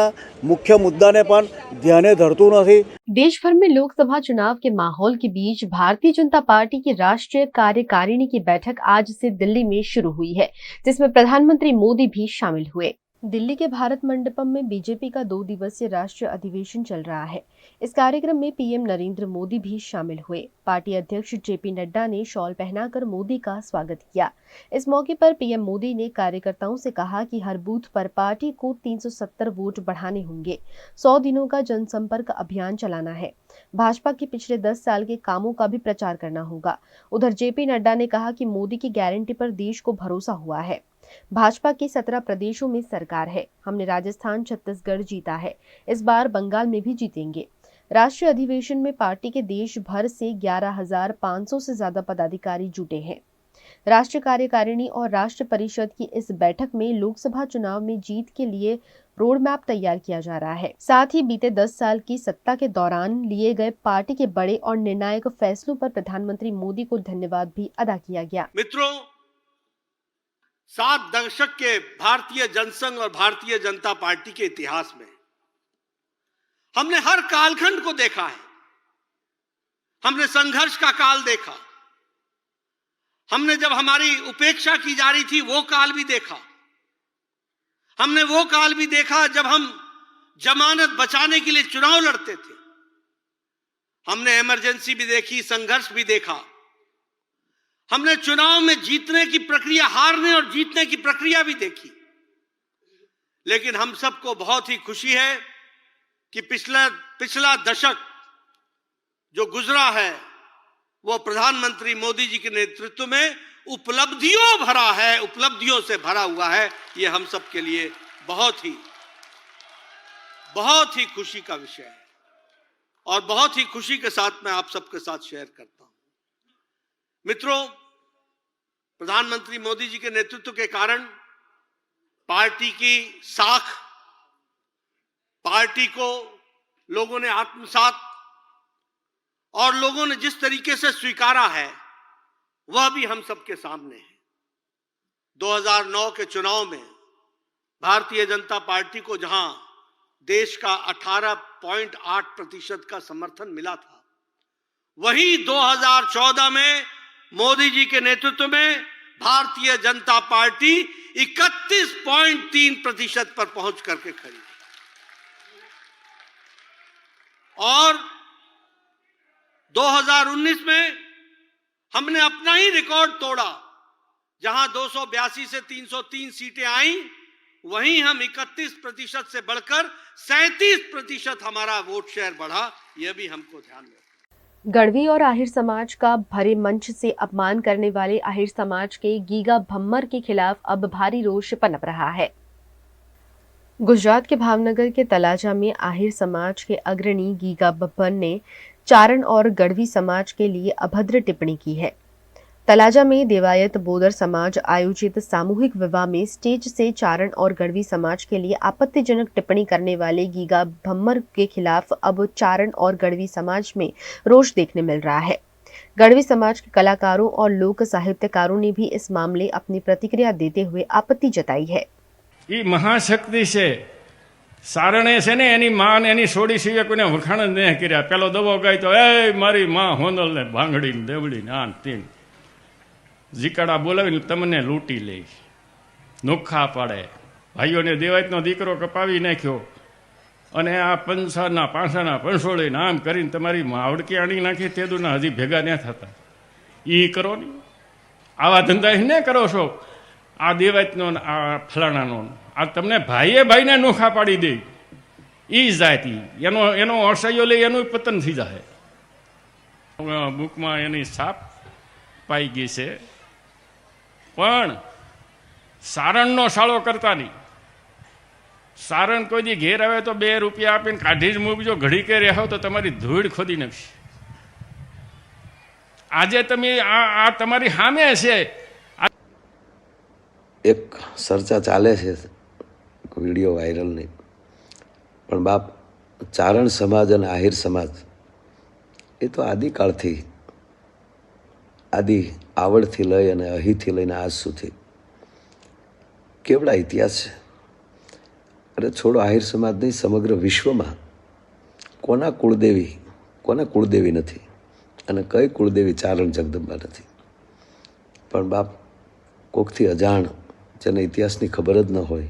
S12: મુખ્ય મુદ્દાને પણ ધ્યાને ધરતું નથી।
S1: देश भर में लोकसभा चुनाव के माहौल के बीच भारतीय जनता पार्टी की राष्ट्रीय कार्यकारिणी की बैठक आज से दिल्ली में शुरू हुई है, जिसमें प्रधानमंत्री मोदी भी शामिल हुए। दिल्ली के भारत मंडपम में बीजेपी का 2 दिवसीय राष्ट्रीय अधिवेशन चल रहा है। इस कार्यक्रम में पीएम नरेंद्र मोदी भी शामिल हुए। पार्टी अध्यक्ष जेपी नड्डा ने शॉल पहनाकर मोदी का स्वागत किया। इस मौके पर पीएम मोदी ने कार्यकर्ताओं से कहा कि हर बूथ पर पार्टी को 370 वोट बढ़ाने होंगे। 100 दिनों का जनसंपर्क अभियान चलाना है। भाजपा के पिछले 10 साल के कामों का भी प्रचार करना होगा। उधर जेपी नड्डा ने कहा कि मोदी की गारंटी पर देश को भरोसा हुआ है। भाजपा के 17 प्रदेशों में सरकार है। हमने राजस्थान, छत्तीसगढ़ जीता है। इस बार बंगाल में भी जीतेंगे। राष्ट्रीय अधिवेशन में पार्टी के देश भर से 11,500 से ज्यादा पदाधिकारी जुटे हैं। राष्ट्रीय कार्यकारिणी और राष्ट्र परिषद की इस बैठक में लोकसभा चुनाव में जीत के लिए रोड मैप तैयार किया जा रहा है। साथ ही बीते 10 साल की सत्ता के दौरान लिए गए पार्टी के बड़े और निर्णायक फैसलों पर प्रधानमंत्री मोदी को धन्यवाद भी अदा किया गया।
S10: मित्रों, 7 दशक के भारतीय जनसंघ और भारतीय जनता पार्टी के इतिहास में हमने हर कालखंड को देखा है। हमने संघर्ष का काल देखा, हमने जब हमारी उपेक्षा की जा रही थी वो काल भी देखा, हमने वो काल भी देखा जब हम जमानत बचाने के लिए चुनाव लड़ते थे, हमने इमरजेंसी भी देखी, संघर्ष भी देखा, हमने चुनाव में जीतने की प्रक्रिया, हारने और जीतने की प्रक्रिया भी देखी। लेकिन हम सबको बहुत ही खुशी है कि पिछला दशक जो गुजरा है वो प्रधानमंत्री मोदी जी के नेतृत्व में उपलब्धियों भरा है, उपलब्धियों से भरा हुआ है। ये हम सब के लिए बहुत ही खुशी का विषय है और बहुत ही खुशी के साथ मैं आप सबके साथ शेयर करता हूं। मित्रों, प्रधानमंत्री मोदी जी के नेतृत्व के कारण पार्टी की साख, पार्टी को लोगों ने आत्मसात और लोगों ने जिस तरीके से स्वीकारा है वह भी हम सबके सामने है। 2009 के चुनाव में भारतीय जनता पार्टी को जहां देश का 18.8% का समर्थन मिला था, वहीं 2014 में मोदी जी के नेतृत्व में भारतीय जनता पार्टी 31.3% पर पहुंच करके खड़ी और 2019 में हमने अपना ही रिकॉर्ड तोड़ा। जहां 282 से 303 सीटें आई, वहीं हम 31% से बढ़कर 37% हमारा वोट शेयर बढ़ा। यह भी हमको ध्यान में।
S1: गढ़वी और आहिर समाज का भरे मंच से अपमान करने वाले आहिर समाज के गीगा भम्मर के खिलाफ अब भारी रोष पनप रहा है। गुजरात के भावनगर के तलाजा में आहिर समाज के अग्रणी गीगा भम्मर ने चारण और गढ़वी समाज के लिए अभद्र टिप्पणी की है। तलाजा में देवायत बोदर समाज आयोजित सामूहिक विवाह में स्टेज से चारण और गढ़वी समाज के लिए आपत्तिजनक टिप्पणी करने वाले गीगा भम्मर के खिलाफ अब चारण और गढ़वी समाज में रोष देखने मिल रहा है। गढ़वी समाज के कलाकारों और लोक साहित्यकारों ने भी इस मामले अपनी प्रतिक्रिया देते हुए आपत्ति जताई है।
S13: ये महाशक्ति से सारणे से ने एनी मां ने एनी सोडी सिवाय कोने वखाण ज नहीं कर्या। पेलो दबो गई तो ए मारी मां होंदल ने भांगड़ी ने देवड़ी ने आन तीन जीकाड़ा बोलावीने तमने लूटी ले, नोखा पाड़े, भाईओने देवायतनो दीकरो कपावी नाख्यो अने आ पंसाना पांसाना पंसोळे नाम करीने तमारी मावड़की आणी नाखी तेदुना हजी भेगा न थता। ई करो ने आवा धंधा ने करो छो। आ देवायतनो आ फलाणानो आ तमने भाईए भाईने नोखा पाड़ी दे। ई जाति एनो एनो असायो ले एनु पतन थी जाए। बुकमां एनी छाप पाई गई छे पण सारणनो साळो करता नहीं। सारण कोई दी घेर आवे तो 2 રૂપિયા આપીને કાઢી જ મૂકજો, ઘડી કે રહો તો તમારી ધૂળ ખોદી નાખશે। આજે તમે આ તમારી સામે છે।
S14: એક ચર્ચા ચાલે છે, વિડીયો વાયરલ નહીં, પણ બાપ ચારણ સમાજ અને આહિર સમાજ એ તો આદિકાળથી આદિ આવડથી લઈ અને અહીંથી લઈને આજ સુધી કેવડા ઇતિહાસ છે. અરે છોડો આહિર સમાજ નહીં, સમગ્ર વિશ્વમાં કોના કુળદેવી નથી અને કઈ કુળદેવી ચારણ જગદંબા નથી. પણ બાપ કોકથી અજાણ, જેને ઇતિહાસની ખબર જ ન હોય,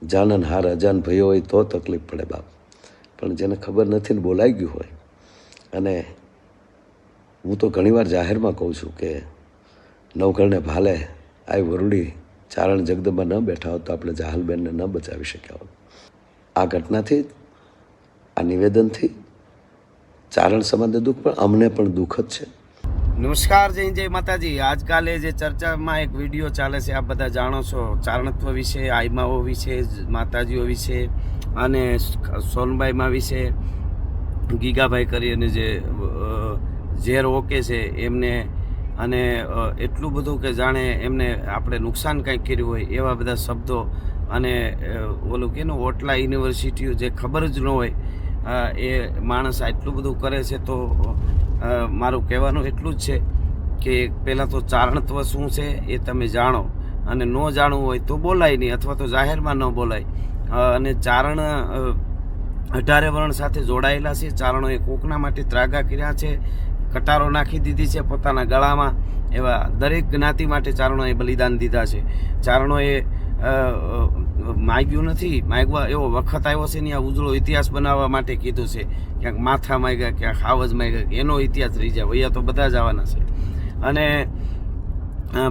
S14: જાનન હાર અજાન ભયો હોય તો તકલીફ પડે બાપ. પણ જેને ખબર નથી ને બોલાઈ ગયું હોય, અને હું તો ઘણીવાર જાહેરમાં કહું છું કે નવઘરને ભાલે આ વરુડી ચારણ જગદંબા ન બેઠા હોત તો આપણે જાહલબેનને ન બચાવી શક્યા હોત. આ ઘટનાથી, આ નિવેદનથી ચારણ સમાજને દુઃખ, પણ અમને પણ દુઃખ જ છે.
S15: નમસ્કાર, જય માતાજી. આજકાલે જે ચર્ચામાં એક વિડીયો ચાલે છે, આપ બધા જાણો છો, ચારણત્વ વિશે, આઈમાઓ વિશે, માતાજીઓ વિશે અને સોનબાઈમાં વિશે. ગીગાભાઈ કરીને જે ઝેર ઓકે છે એમને, અને એટલું બધું કે જાણે એમને આપણે નુકસાન કંઈક કર્યું હોય એવા બધા શબ્દો, અને ઓલું કે ઓટલા યુનિવર્સિટીઓ જે ખબર જ ન હોય એ માણસ આટલું બધું કરે છે. તો મારું કહેવાનું એટલું જ છે કે પહેલાં તો ચારણત્વ શું છે એ તમે જાણો, અને ન જાણવું હોય તો બોલાય નહીં, અથવા તો જાહેરમાં ન બોલાય. અને ચારણ 18 વર્ણ સાથે જોડાયેલા છે. ચારણોએ કોકના માટે ત્રાગા કર્યા છે, કટારો નાખી દીધી છે પોતાના ગળામાં. એવા દરેક જ્ઞાતિ માટે ચારણોએ બલિદાન દીધા છે. ચારણોએ માગ્યું નથી, માગવા એવો વખત આવ્યો છે ને આ ઉજળો ઇતિહાસ બનાવવા માટે કીધું છે. ક્યાંક માથા માગ્યા, ક્યાંક હાવજ માગ્યા, એનો ઇતિહાસ રહી જાય. વૈયા તો બધા જ આવવાના છે. અને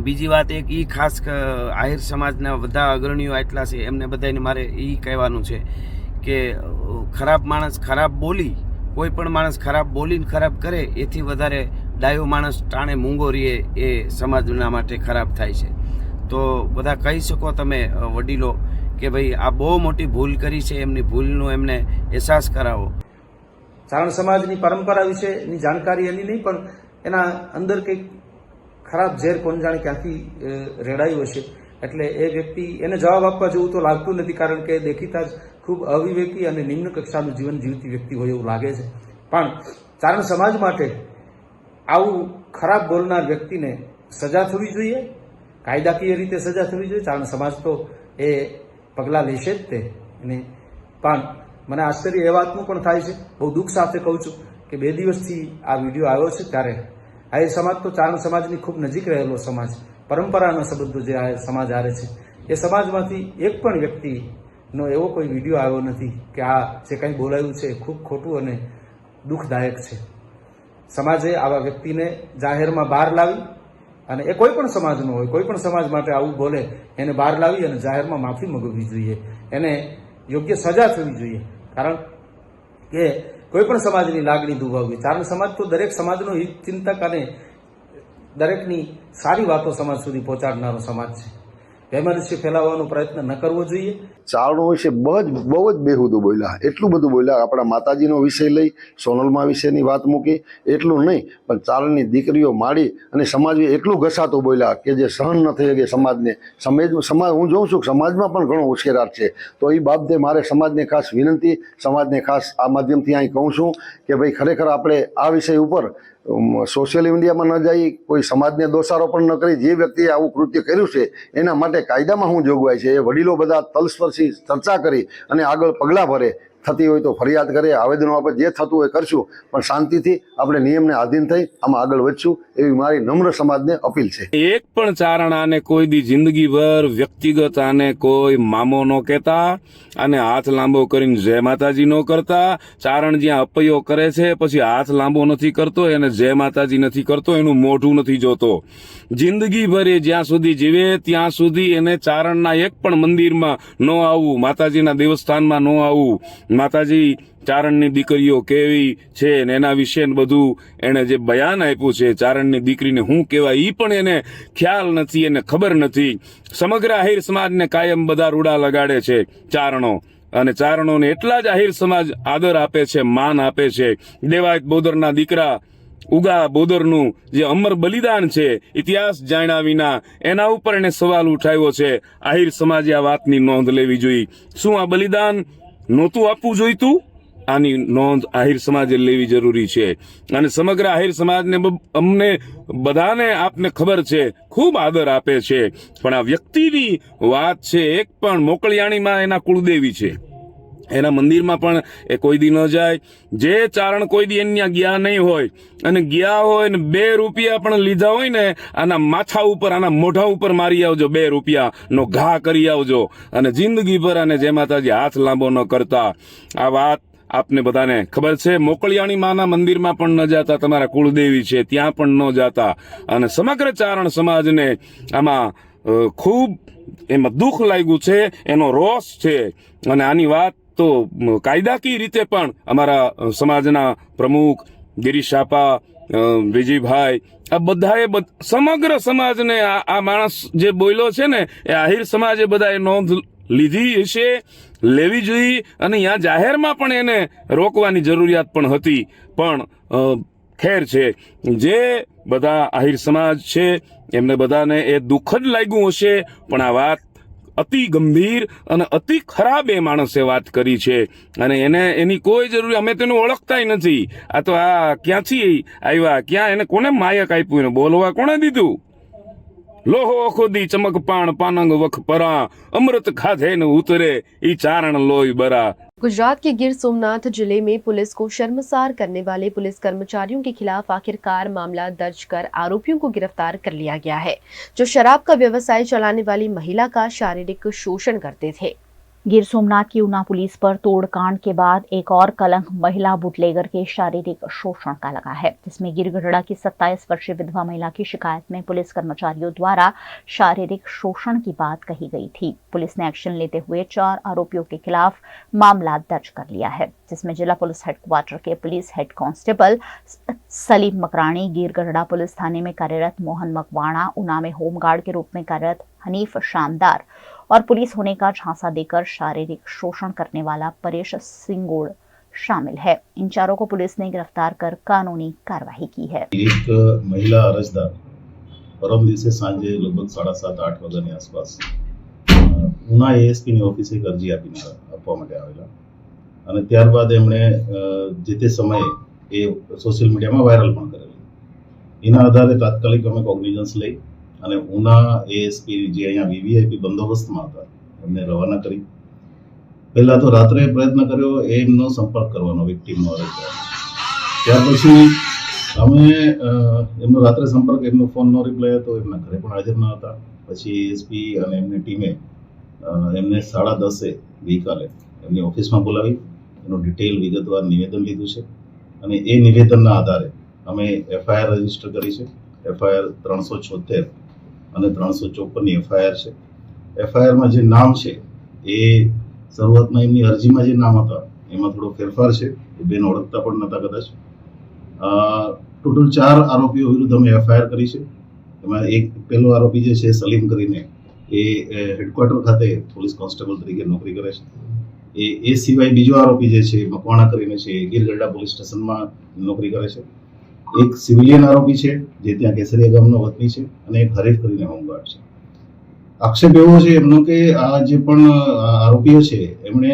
S15: બીજી વાત એક એ ખાસ આહિર સમાજના બધા અગ્રણીઓ એટલા છે, એમને બધાને મારે એ કહેવાનું છે કે ખરાબ માણસ ખરાબ બોલી, કોઈ પણ માણસ ખરાબ બોલીને ખરાબ કરે એથી વધારે ડાયો માણસ ટાણે મૂંગો રહીએ એ સમાજના માટે ખરાબ થાય છે. તો બધા કહી શકો તમે વડીલો કે ભાઈ આ બહુ મોટી ભૂલ કરી છે, એમની ભૂલનો એમને અહેસાસ કરાવો.
S16: ચારણ સમાજની પરંપરા વિશેની જાણકારી એની નહીં, પણ એના અંદર કંઈક ખરાબ ઝેર કોણ જાણે ક્યાંથી રેડાયું હશે. એટલે એ વ્યક્તિ એને જવાબ આપવા જેવું તો લાગતું નથી, કારણ કે દેખીતા જ ખૂબ અવિવેકી અને નિમ્ન કક્ષાનું જીવન જીવતી વ્યક્તિ હોય એવું લાગે છે. પણ ચારણ સમાજ માટે આવું ખરાબ બોલનાર વ્યક્તિને સજા થવી જોઈએ, કાયદાકીય રીતે સજા થવી જોઈએ. ચારણ સમાજ તો એ પગલાં લેશે જ તે. અને પણ મને આશ્ચર્ય એ વાતનું પણ થાય છે, બહુ દુઃખ સાથે કહું છું કે 2 દિવસથી આ વિડીયો આવ્યો છે ત્યારે આહિર સમાજ તો ચારણ સમાજની ખૂબ નજીક રહેલો સમાજ, પરંપરાના સંબંધો જે આહિર સમાજ હારે છે, એ સમાજમાંથી એક પણ વ્યક્તિનો એવો કોઈ વિડીયો આવ્યો નથી કે આ જે કંઈ બોલાયું છે ખૂબ ખોટું અને દુઃખદાયક છે. સમાજે આવા વ્યક્તિને જાહેરમાં બહાર લાવી, અને એ કોઈ પણ સમાજનો હોય, કોઈ પણ સમાજ માટે આવું બોલે એને બહાર લાવી અને જાહેરમાં માફી મંગાવવી જોઈએ, એને યોગ્ય સજા થવી જોઈએ. કારણ કે કોઈ પણ સમાજની લાગણી દુભાવવી, ચારણ સમાજ તો દરેક સમાજનો હિત ચિંતક અને દરેકની સારી વાતો સમાજ સુધી પહોંચાડનારો સમાજ છે. વૈમનસ્ય ફેલાવવાનો પ્રયત્ન ન કરવો જોઈએ.
S17: ચારણો વિશે બહુ જ બેહુદું બોલ્યા, એટલું બધું બોલ્યા. આપણા માતાજીનો વિષય લઈ સોનલમાં વિશેની વાત મૂકી એટલું નહીં, પણ ચારણની દીકરીઓ માડી અને સમાજ એટલું ઘસાતું બોલ્યા કે જે સહન ન થઈ શકે સમાજને. સમાજ હું જોઉં છું સમાજમાં પણ ઘણો ઉશ્કેરાટ છે. તો એ બાબતે મારે સમાજને ખાસ વિનંતી, સમાજને ખાસ આ માધ્યમથી અહીં કહું છું કે ભાઈ ખરેખર આપણે આ વિષય ઉપર સોશિયલ મીડિયામાં ન જઈ, કોઈ સમાજને દોષારોપણ પણ ન કરી. જે વ્યક્તિએ આવું કૃત્ય કર્યું છે એના માટે કાયદામાં શું જોગવાઈ છે એ વડીલો બધા તલસ્પર્શી ચર્ચા કરી અને આગળ પગલાં ભરે. થતી હોય તો ફરિયાદ કરે, આવેદનો આપે, જે થતું હોય કરશું, પણ શાંતિથી આપણે નિયમને આધીન થઈ આમાં આગળ વધશું એવી મારી નમ્ર સમાજને અપીલ છે.
S18: એક પણ ચારણ આને કોઈ દી જિંદગીભર વ્યક્તિગત આને કોઈ મામો ન કહેતા અને હાથ લાંબો કરીને જય માતાજી ન કરતા. ચારણ જ્યાં અપૈયો કરે છે પછી હાથ લાંબો નથી કરતો, એને જય માતાજી નથી કરતો, એનું મોઢું નથી જોતો. જિંદગીભર એ જ્યાં સુધી જીવે ત્યાં સુધી એને ચારણના એક પણ મંદિરમાં ન આવવું, માતાજીના દેવસ્થાનમાં ન આવવું. માતાજી ચારણની દીકરીઓ કેવી છે ને એના વિશે બધું એણે જે બયાન આપ્યું છે, ચારણની દીકરીને શું કહેવાય એ પણ એને ખ્યાલ નથી, એને ખબર નથી. સમગ્ર આહિર સમાજને કાયમ બધા રૂડા લગાડે છે ચારણો, અને ચારણોને એટલા જ આહિર સમાજ આદર આપે છે, માન આપે છે. દેવાયત બોદરના દીકરા ઉગા બોદરનું જે અમર બલિદાન છે ઇતિહાસ જાણ્યા વિના, એના ઉપર એને સવાલ ઉઠાવ્યો છે. આહિર સમાજે આ વાતની નોંધ લેવી જોઈએ. શું આ બલિદાન નહોતું આપવું જોઈતું? આની નોંધ આહિર સમાજે લેવી જરૂરી છે. અને સમગ્ર આહિર સમાજને અમને બધાને આપને ખબર છે ખૂબ આદર આપે છે, પણ આ વ્યક્તિની વાત છે. એક પણ મોકળિયાણીમાં એના કુળદેવી છે, એના મંદિરમાં પણ એ કોઈ દી ન જાય. જે ચારણ કોઈ દી એના ગયા નહીં હોય અને ગયા હોય ને 2 રૂપિયા પણ લીધા હોય ને, આના માથા ઉપર આના મોઢા ઉપર મારી આવજો, 2 રૂપિયાનો ઘા કરી આવજો અને જિંદગીભર આને જય માતાજી હાથ લાંબો ન કરતા. આ વાત આપને બધાને ખબર છે. મોકળિયાણી માના મંદિરમાં પણ ન જાતા, તમારા કુળદેવી છે ત્યાં પણ ન જાતા. અને સમગ્ર ચારણ સમાજને આમાં ખૂબ એમાં દુઃખ લાગ્યું છે, એનો રોષ છે. અને આની વાત તો કાયદાકીય રીતે પણ અમારા સમાજના પ્રમુખ ગિરીશ આપા, વિજયભાઈ, આ બધાએ સમગ્ર સમાજને આ માણસ જે બોલ્યો છે ને, એ આહિર સમાજે બધાએ નોંધ લીધી છે, લેવી જોઈએ. અને અહીંયા જાહેરમાં પણ એને રોકવાની જરૂરિયાત પણ હતી. પણ ખેર છે, જે બધા આહિર સમાજ છે એમને બધાને એ દુઃખદ લાગ્યું હશે. પણ આ વાત અતિ ગંભીર અને અતિ ખરાબ એ માણસે વાત કરી છે. અને એને એની કોઈ જરૂર, અમે તેનું ઓળખતા નથી. આ તો આ ક્યાંથી આવ્યા, ક્યાં એને કોને માયક આપ્યું, એને બોલવા કોણે દીધું? લોહો ખોદી ચમક પાણ પાનંગ વખ પરા, अमृत खाधे न उतरे ई चारण लोई बरा.
S1: गुजरात के गिर सोमनाथ जिले में पुलिस को शर्मसार करने वाले पुलिस कर्मचारियों के खिलाफ आखिरकार मामला दर्ज कर आरोपियों को गिरफ्तार कर लिया गया है, जो शराब का व्यवसाय चलाने वाली महिला का शारीरिक शोषण करते थे.
S5: गिर सोमनाथ की ऊना पुलिस पर तोड़कांड के बाद एक और कलंक महिला बुटलेगर के शारीरिक शोषण का लगा है, जिसमें गिरगढ़ड़ा की 27 वर्षीय विधवा महिला की शिकायत में पुलिस कर्मचारियों द्वारा शारीरिक शोषण की बात कही गई थी. पुलिस ने एक्शन लेते हुए 4 आरोपियों के खिलाफ मामला दर्ज कर लिया है, जिसमें जिला पुलिस हेडक्वार्टर के police head constable Salim Makrani, Girgadhada police थाने में कार्यरत मोहन मकवाणा, ऊना में होमगार्ड के रूप में कार्यरत हनीफ शानदार और पुलिस होने का झांसा देकर शारीरिक शोषण करने वाला परेश सिंगोड़ शामिल है. इन चारों को पुलिस ने गिरफ्तार कर कानूनी कार्रवाई की है.
S19: एक महिला अरजदार परम दिवसे सांजे लगभग 7:30-8 વાગ્યાની આસપાસ ઉના એએસપી ની ઓફિસે એક અરજી આપવા માટે આવેલા. અને ત્યારબાદ એમણે જે તે સમયે એ સોશિયલ મીડિયામાં વાયરલ પણ કરેલી. એના આધારે તાત્કાલિક અમે કોગ્નિઝન્સ લઈ અને ઉના એએસપી જે અહીંયા વીવીઆઈપી બંદોબસ્તમાં હતા એમને રવાના કરી. પહેલા તો રાત્રે પ્રયત્ન કર્યો એમનો સંપર્ક કરવાનો, વિક્ટીમનો અરજદાર. ત્યાર પછી અમે એમનો રાત્રે સંપર્ક, એમનો ફોનનો રિપ્લાય હતો, એમના ઘરે પણ હાજર ન હતા. પછી એએસપી અને એમની ટીમે એમને 10:30 ગઈકાલે એમની ઓફિસમાં બોલાવી એનું ડિટેલ વિગતવાર નિવેદન લીધું છે. અને એ નિવેદનના આધારે અમે એફઆઈઆર રજીસ્ટર કરી છે. એફઆઈઆર 376 અને 354ની એફઆઈઆર છે. એફઆઈઆરમાં જે નામ છે એ શરૂઆતમાં એમની અરજીમાં જે નામ હતા એમાં થોડો ફેરફાર છે. એ બેન ઓળખતા પણ નહોતા કદાચ. ટોટલ 4 આરોપીઓ વિરુદ્ધ અમે એફઆઈઆર કરી છે. એમાં એક પહેલો આરોપી જે છે સલીમ કરીને, એ હેડક્વાર્ટર ખાતે પોલીસ કોન્સ્ટેબલ તરીકે નોકરી કરે છે. એ સિવાય બીજો આરોપી જે છે મકવાણા કરીને છે, એ ગીરગઢડા પોલીસ સ્ટેશનમાં નોકરી કરે છે. એક સિવિલિયન આરોપી છે જે ત્યાં કેસરિયા ગામનો વતની છે, અને એક હરીફ કરીને હોમગાર્ડ છે. આક્ષેપ એવો છે એમનો કે આ જે પણ આરોપીઓ છે એમણે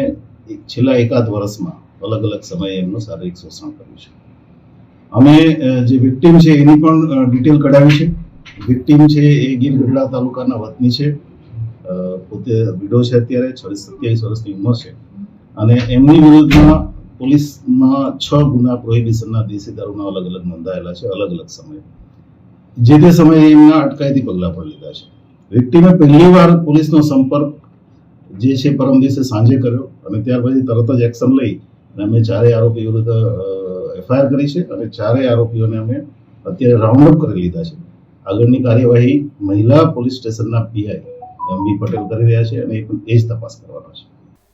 S19: છેલ્લા 1.5 વર્ષમાં અલગ અલગ સમયે એમનું શારીરિક શોષણ કર્યું છે. અમે જે વિક્ટીમ છે એની પણ ડિટેલ કઢાવી છે. વિક્ટીમ છે એ ગીરગઢડા તાલુકાના વતની છે, પોતે વિડો છે, અત્યારે 27 વર્ષની ઉંમર છે. અને એમની વિરુદ્ધમાં પોલીસમાં 6 ગુના પ્રોહિબિશનના દેશી દારૂના અલગ અલગ નોંધાયેલા છે, અલગ અલગ સમયે. જે તે સમયે એમના અટકાયતી પગલાં પણ લીધા છે. વિક્ટીમે પહેલી વાર પોલીસનો સંપર્ક જે છે પરમ દિવસે સાંજે કર્યો, અને ત્યાર પછી તરત જ એક્શન લઈ અને અમે 4 આરોપી વિરુદ્ધ એફઆઈઆર કરી છે. અને 4 આરોપીઓને અમે અત્યારે રાઉન્ડ અપ કરી લીધા છે. આગળની કાર્યવાહી મહિલા પોલીસ સ્ટેશનના પીઆઈ એમબી પટેલ કરી રહ્યા છે, અને એ જ તપાસ કરવાનો છે.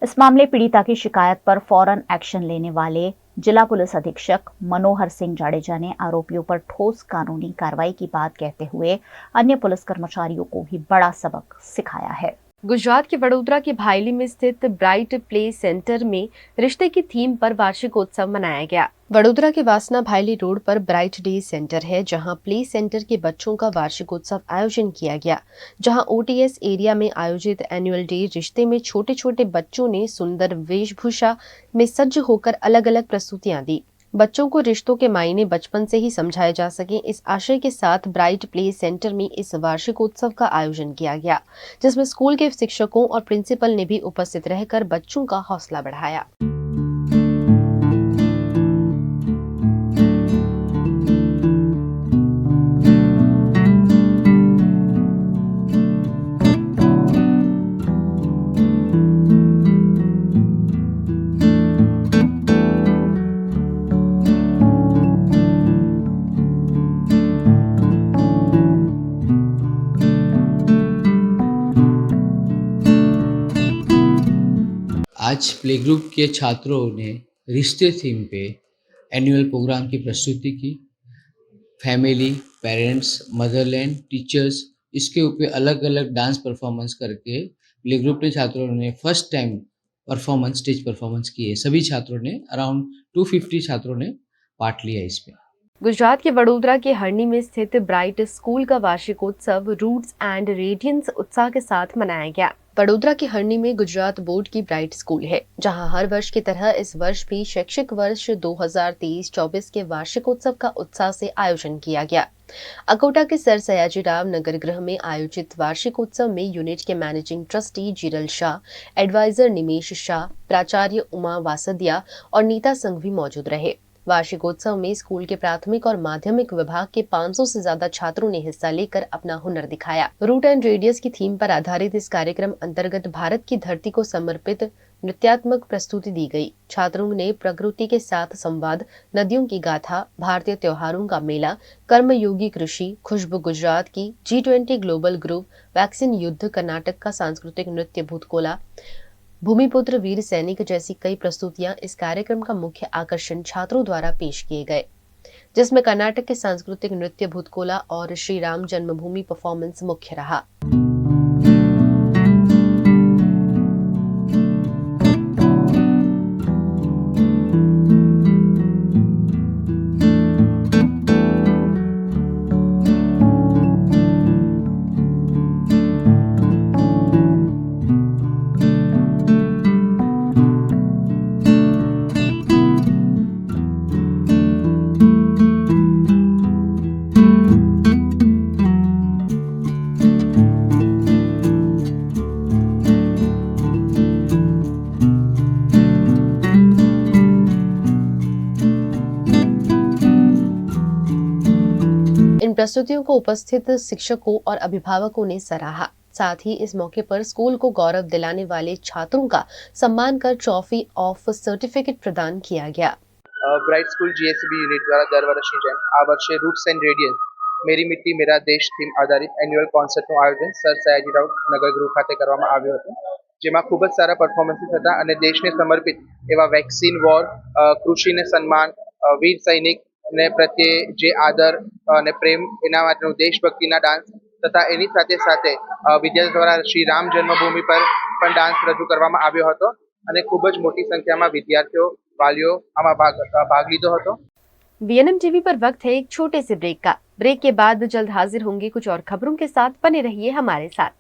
S5: इस मामले पीड़िता की शिकायत पर फौरन एक्शन लेने वाले जिला पुलिस अधीक्षक मनोहर सिंह जाडेजा ने आरोपियों पर ठोस कानूनी कार्रवाई की बात कहते हुए अन्य पुलिस कर्मचारियों को भी बड़ा सबक सिखाया है.
S1: गुजरात के वडोदरा के भायली में स्थित ब्राइट प्ले सेंटर में रिश्ते की थीम पर वार्षिकोत्सव मनाया गया। वडोदरा के वासना भायली रोड पर ब्राइट डे सेंटर है, जहां प्ले सेंटर के बच्चों का वार्षिकोत्सव आयोजन किया गया। जहां ओटीएस एरिया में आयोजित एनुअल डे रिश्ते में छोटे छोटे बच्चों ने सुंदर वेशभूषा में सज्ज होकर अलग अलग प्रस्तुतियां दी। बच्चों को रिश्तों के मायने बचपन से ही समझाए जा सके, इस आशय के साथ ब्राइट प्ले सेंटर में इस वार्षिकोत्सव का आयोजन किया गया, जिसमें स्कूल के शिक्षकों और प्रिंसिपल ने भी उपस्थित रहकर बच्चों का हौसला बढ़ाया।
S20: आज प्ले ग्रुप के छात्रों ने रिश्ते थीम पे एनुअल प्रोग्राम की प्रस्तुति की। फैमिली, पेरेंट्स, मदरलैंड, टीचर्स, इसके ऊपर अलग अलग डांस परफॉर्मेंस करके प्ले ग्रुप के छात्रों ने फर्स्ट टाइम स्टेज परफॉर्मेंस की है। सभी छात्रों ने अराउंड 250 छात्रों ने पार्ट लिया इसमें।
S1: गुजरात के वडोदरा के हरणी में स्थित ब्राइट स्कूल का वार्षिकोत्सव रूट्स एंड रेडियंस उत्साह के साथ मनाया गया। वडोदरा के हरणी में गुजरात बोर्ड की ब्राइट स्कूल है, जहां हर वर्ष की तरह इस वर्ष भी शैक्षिक वर्ष 2023-24 के वार्षिकोत्सव का उत्साह से आयोजन किया गया। अकोटा के सर सयाजीराव नगर गृह में आयोजित वार्षिकोत्सव में यूनिट के मैनेजिंग ट्रस्टी जीरल शाह, एडवाइजर निमेश शाह, प्राचार्य उमा वासदिया और नीता संघ भी मौजूद रहे। वार्षिकोत्सव में स्कूल के प्राथमिक और माध्यमिक विभाग के 500 से ज्यादा छात्रों ने हिस्सा लेकर अपना हुनर दिखाया। रूट एंड रेडियस की थीम पर आधारित इस कार्यक्रम अंतर्गत भारत की धरती को समर्पित नृत्यात्मक प्रस्तुति दी गई। छात्रों ने प्रकृति के साथ संवाद, नदियों की गाथा, भारतीय त्योहारों का मेला, कर्मयोगी कृषि, खुशबू गुजरात की, G20 ग्लोबल ग्रुप, वैक्सीन युद्ध, कर्नाटक का सांस्कृतिक नृत्य भूतकोला, भूमिपुत्र वीर सैनिक जैसी कई प्रस्तुतियां इस कार्यक्रम का मुख्य आकर्षण छात्रों द्वारा पेश किए गए, जिसमें कर्नाटक के सांस्कृतिक नृत्य भूतकोला और श्री राम जन्मभूमि परफॉर्मेंस मुख्य रहा। इन प्रस्तुतियों को उपस्थित शिक्षकों और अभिभावकों ने सराहा। साथ ही इस मौके पर स्कूल को गौरव दिलाने वाले छात्रों का सम्मान कर ट्रॉफी ऑफ सर्टिफिकेट प्रदान किया गया।
S21: ब्राइट स्कूल GSB યુનિટ દ્વારા દર વર્ષની જેમ આ વર્ષે રૂટ્સ એન્ડ રેડિયન્સ મેરી મિટ્ટી મેરા દેશ થીમ આધારિત એન્યુઅલ કોન્સર્ટનું આયોજન સર સયાજીરાવ નગર ગૃહ ખાતે કરવામાં આવ્યું હતું, જેમાં ખૂબ જ સારા પરફોર્મન્સીસ હતા અને દેશને સમર્પિત એવા વેક્સિન વોર, કૃષિને સન્માન, વીર સૈનિક ને પ્રત્યે જે આદર અને પ્રેમ એના માટેનું દેશભક્તિના ડાન્સ તથા એની સાથે સાથે વિદ્યાર્થીઓ દ્વારા શ્રી રામ જન્મભૂમિ પર પણ ડાન્સ રજૂ કરવામાં આવ્યો હતો અને ખૂબ જ મોટી સંખ્યામાં વિદ્યાર્થીઓ, વાલીઓ આમાં ભાગ લીધો હતો।
S1: VNM टीवी पर वक्त है एक छोटे से ब्रेक का। ब्रेक के बाद जल्द हाजिर होंगे कुछ और खबरों के साथ, बने रहिए हमारे साथ।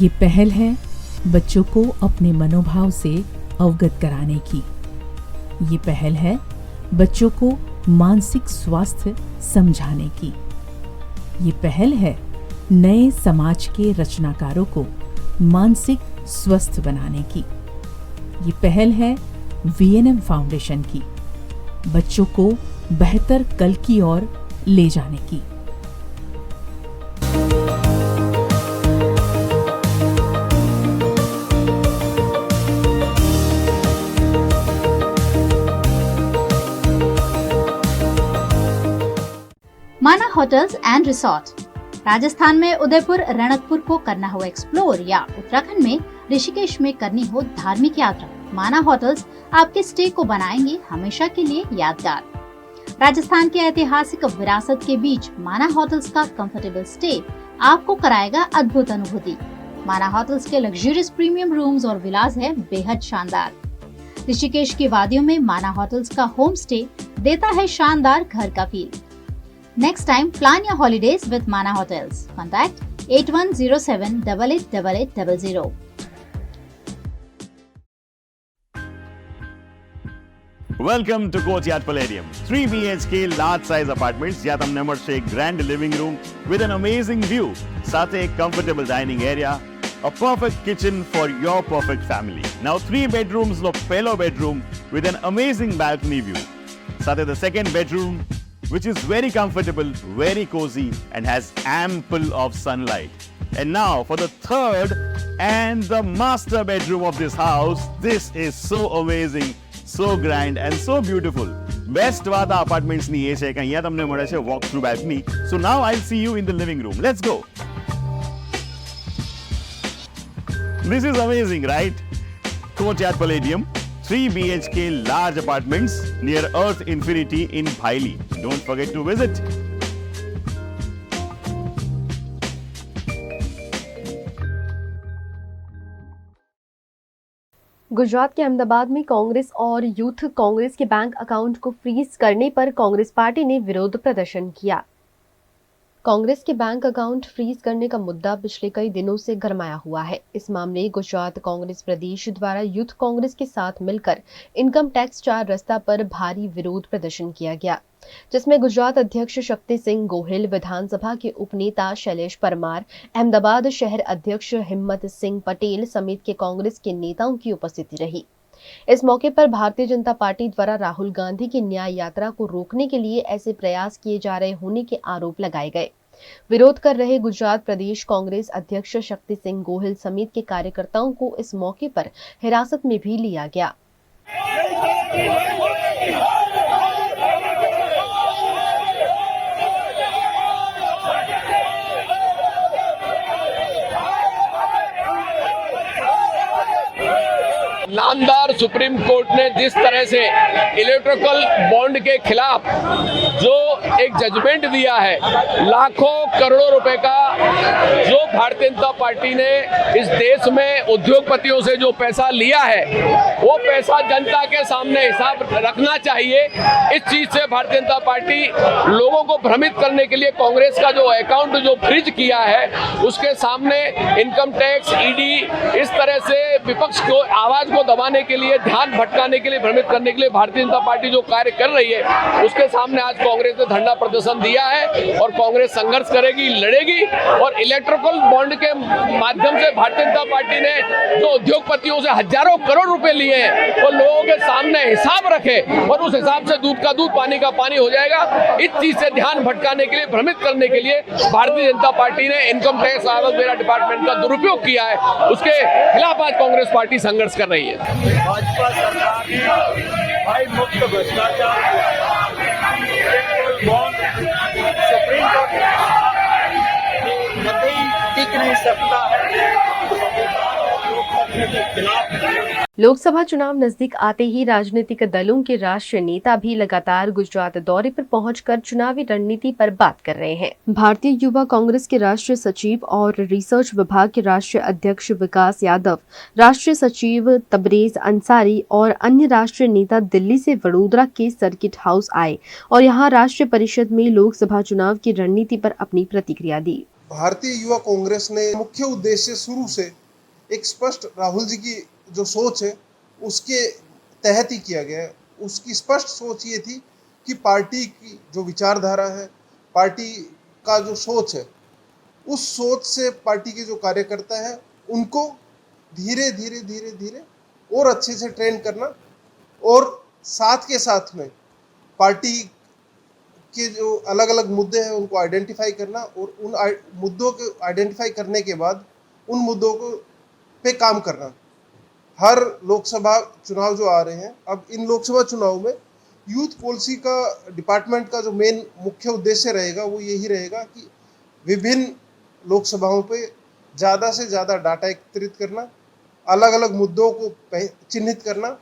S2: ये पहल है बच्चों को अपने मनोभाव से अवगत कराने की। ये पहल है बच्चों को मानसिक स्वास्थ्य समझाने की। ये पहल है नए समाज के रचनाकारों को मानसिक स्वस्थ बनाने की। ये पहल है VNM फाउंडेशन की, बच्चों को बेहतर कल की ओर ले जाने की।
S5: माना होटल्स एंड रिसोर्ट। राजस्थान में उदयपुर रणकपुर को करना हो एक्सप्लोर या उत्तराखंड में ऋषिकेश में करनी हो धार्मिक यात्रा, माना होटल्स आपके स्टे को बनाएंगे हमेशा के लिए यादगार। राजस्थान के ऐतिहासिक विरासत के बीच माना होटल्स का कंफर्टेबल स्टे आपको कराएगा अद्भुत अनुभूति। माना होटल्स के लग्जरियस प्रीमियम रूम्स और विलास है बेहद शानदार। ऋषिकेश की वादियों में माना होटल्स का होम स्टे देता है शानदार घर का feel. Next time, plan your holidays with Mana Hotels. Contact 8107888800.
S11: Welcome to Courtyard Palladium. 3 BHK large size apartments જ્યાં તમને મળશે એક grand living room with an amazing view, સાથે એક comfortable dining area, a perfect kitchen for your perfect family. Now 3 bedrooms નો પહેલો bedroom with an amazing balcony view. સાથે the second bedroom which is very comfortable, very cozy and has ample of sunlight. And now for the third and the master bedroom of this house. This is so amazing, so grand and so beautiful. Best વાત આ apartments ની એ છે કે અહીંયા તમને મળે છે walk through balcony. So now I'll see you in the living room. Let's go. This is amazing, right? Courtyard Palladium, 3 BHK large apartments near Earth Infinity in Bhaili. Don't forget to visit.
S1: Gujarat के अहमदाबाद में कांग्रेस और youth Congress के bank account को freeze करने पर Congress party ने विरोध प्रदर्शन किया। कांग्रेस के बैंक अकाउंट फ्रीज करने का मुद्दा पिछले कई दिनों से गरमाया हुआ है। इस मामले गुजरात कांग्रेस प्रदेश द्वारा यूथ कांग्रेस के साथ मिलकर इनकम टैक्स 4 रस्ता पर भारी विरोध प्रदर्शन किया गया, जिसमें गुजरात अध्यक्ष शक्ति सिंह गोहिल, विधानसभा के उपनेता शैलेश परमार, अहमदाबाद शहर अध्यक्ष हिम्मत सिंह पटेल समेत के कांग्रेस के नेताओं की उपस्थिति रही। इस मौके पर भारतीय जनता पार्टी द्वारा राहुल गांधी की न्याय यात्रा को रोकने के लिए ऐसे प्रयास किए जा रहे होने के आरोप लगाए गए। विरोध कर रहे गुजरात प्रदेश कांग्रेस अध्यक्ष शक्ति सिंह गोहिल समेत के कार्यकर्ताओं को इस मौके पर हिरासत में भी लिया गया।
S22: नामदार सुप्रीम कोर्ट ने जिस तरह से इलेक्ट्रिकल बॉन्ड के खिलाफ जो एक जजमेंट दिया है, लाखों करोड़ों रुपए का जो भारतीय जनता पार्टी ने इस देश में उद्योगपतियों से जो पैसा लिया है, वो पैसा जनता के सामने हिसाब रखना चाहिए। इस चीज से भारतीय जनता पार्टी लोगों को भ्रमित करने के लिए कांग्रेस का जो अकाउंट जो फ्रीज किया है, उसके सामने इनकम टैक्स, ईडी इस तरह से विपक्ष को आवाज को दबाने के लिए, ध्यान भटकाने के लिए, भ्रमित करने के लिए भारतीय जनता पार्टी जो कार्य कर रही है, उसके सामने आज कांग्रेस ने धरना प्रदर्शन दिया है और कांग्रेस संघर्ष करेगी, लड़ेगी। और इलेक्ट्रिकल बॉन्ड के माध्यम से भारतीय जनता पार्टी ने जो उद्योगपतियों से हजारों करोड़ रुपए लिए हैं, वो लोगों के सामने हिसाब रखे और उस हिसाब से दूध का दूध, पानी का पानी हो जाएगा। इस चीज से ध्यान भटकाने के लिए, भ्रमित करने के लिए भारतीय जनता पार्टी ने इनकम टैक्स आवक वेरा डिपार्टमेंट का दुरुपयोग किया है, उसके खिलाफ आज कांग्रेस पार्टी संघर्ष कर रही है।
S10: भाजपा सरकार ने भाई मुक्त भ्रष्टाचार सुप्रीम कोर्ट कतई टिक नहीं सकता है।
S1: लोकसभा चुनाव नजदीक आते ही राजनीतिक दलों के राष्ट्रीय नेता भी लगातार गुजरात दौरे पर पहुंचकर चुनावी रणनीति पर बात कर रहे हैं। भारतीय युवा कांग्रेस के राष्ट्रीय सचिव और रिसर्च विभाग के राष्ट्रीय अध्यक्ष विकास यादव, राष्ट्रीय सचिव तबरेज अंसारी और अन्य राष्ट्रीय नेता दिल्ली से वडोदरा के सर्किट हाउस आए और यहां राष्ट्रीय परिषद में लोकसभा चुनाव की रणनीति पर अपनी प्रतिक्रिया दी।
S3: भारतीय युवा कांग्रेस ने मुख्य उद्देश्य शुरू से एक स्पष्ट राहुल जी की जो सोच है उसके तहत ही किया गया है। उसकी स्पष्ट सोच ये थी कि पार्टी की जो विचारधारा है, पार्टी का जो सोच है, उस सोच से पार्टी के जो कार्यकर्ता है उनको धीरे धीरे धीरे धीरे और अच्छे से ट्रेन करना और साथ के साथ में पार्टी के जो अलग अलग मुद्दे हैं उनको आइडेंटिफाई करना और उन मुद्दों को आइडेंटिफाई करने के बाद उन मुद्दों को पे काम करना। हर लोकसभा चुनाव जो आ रहे हैं, अब इन लोकसभा चुनाव में यूथ पॉलिसी का डिपार्टमेंट का जो मेन मुख्य उद्देश्य रहेगा वो यही रहेगा कि विभिन्न लोकसभाओं पे ज़्यादा से ज़्यादा डाटा एकत्रित करना, अलग अलग मुद्दों को चिन्हित करना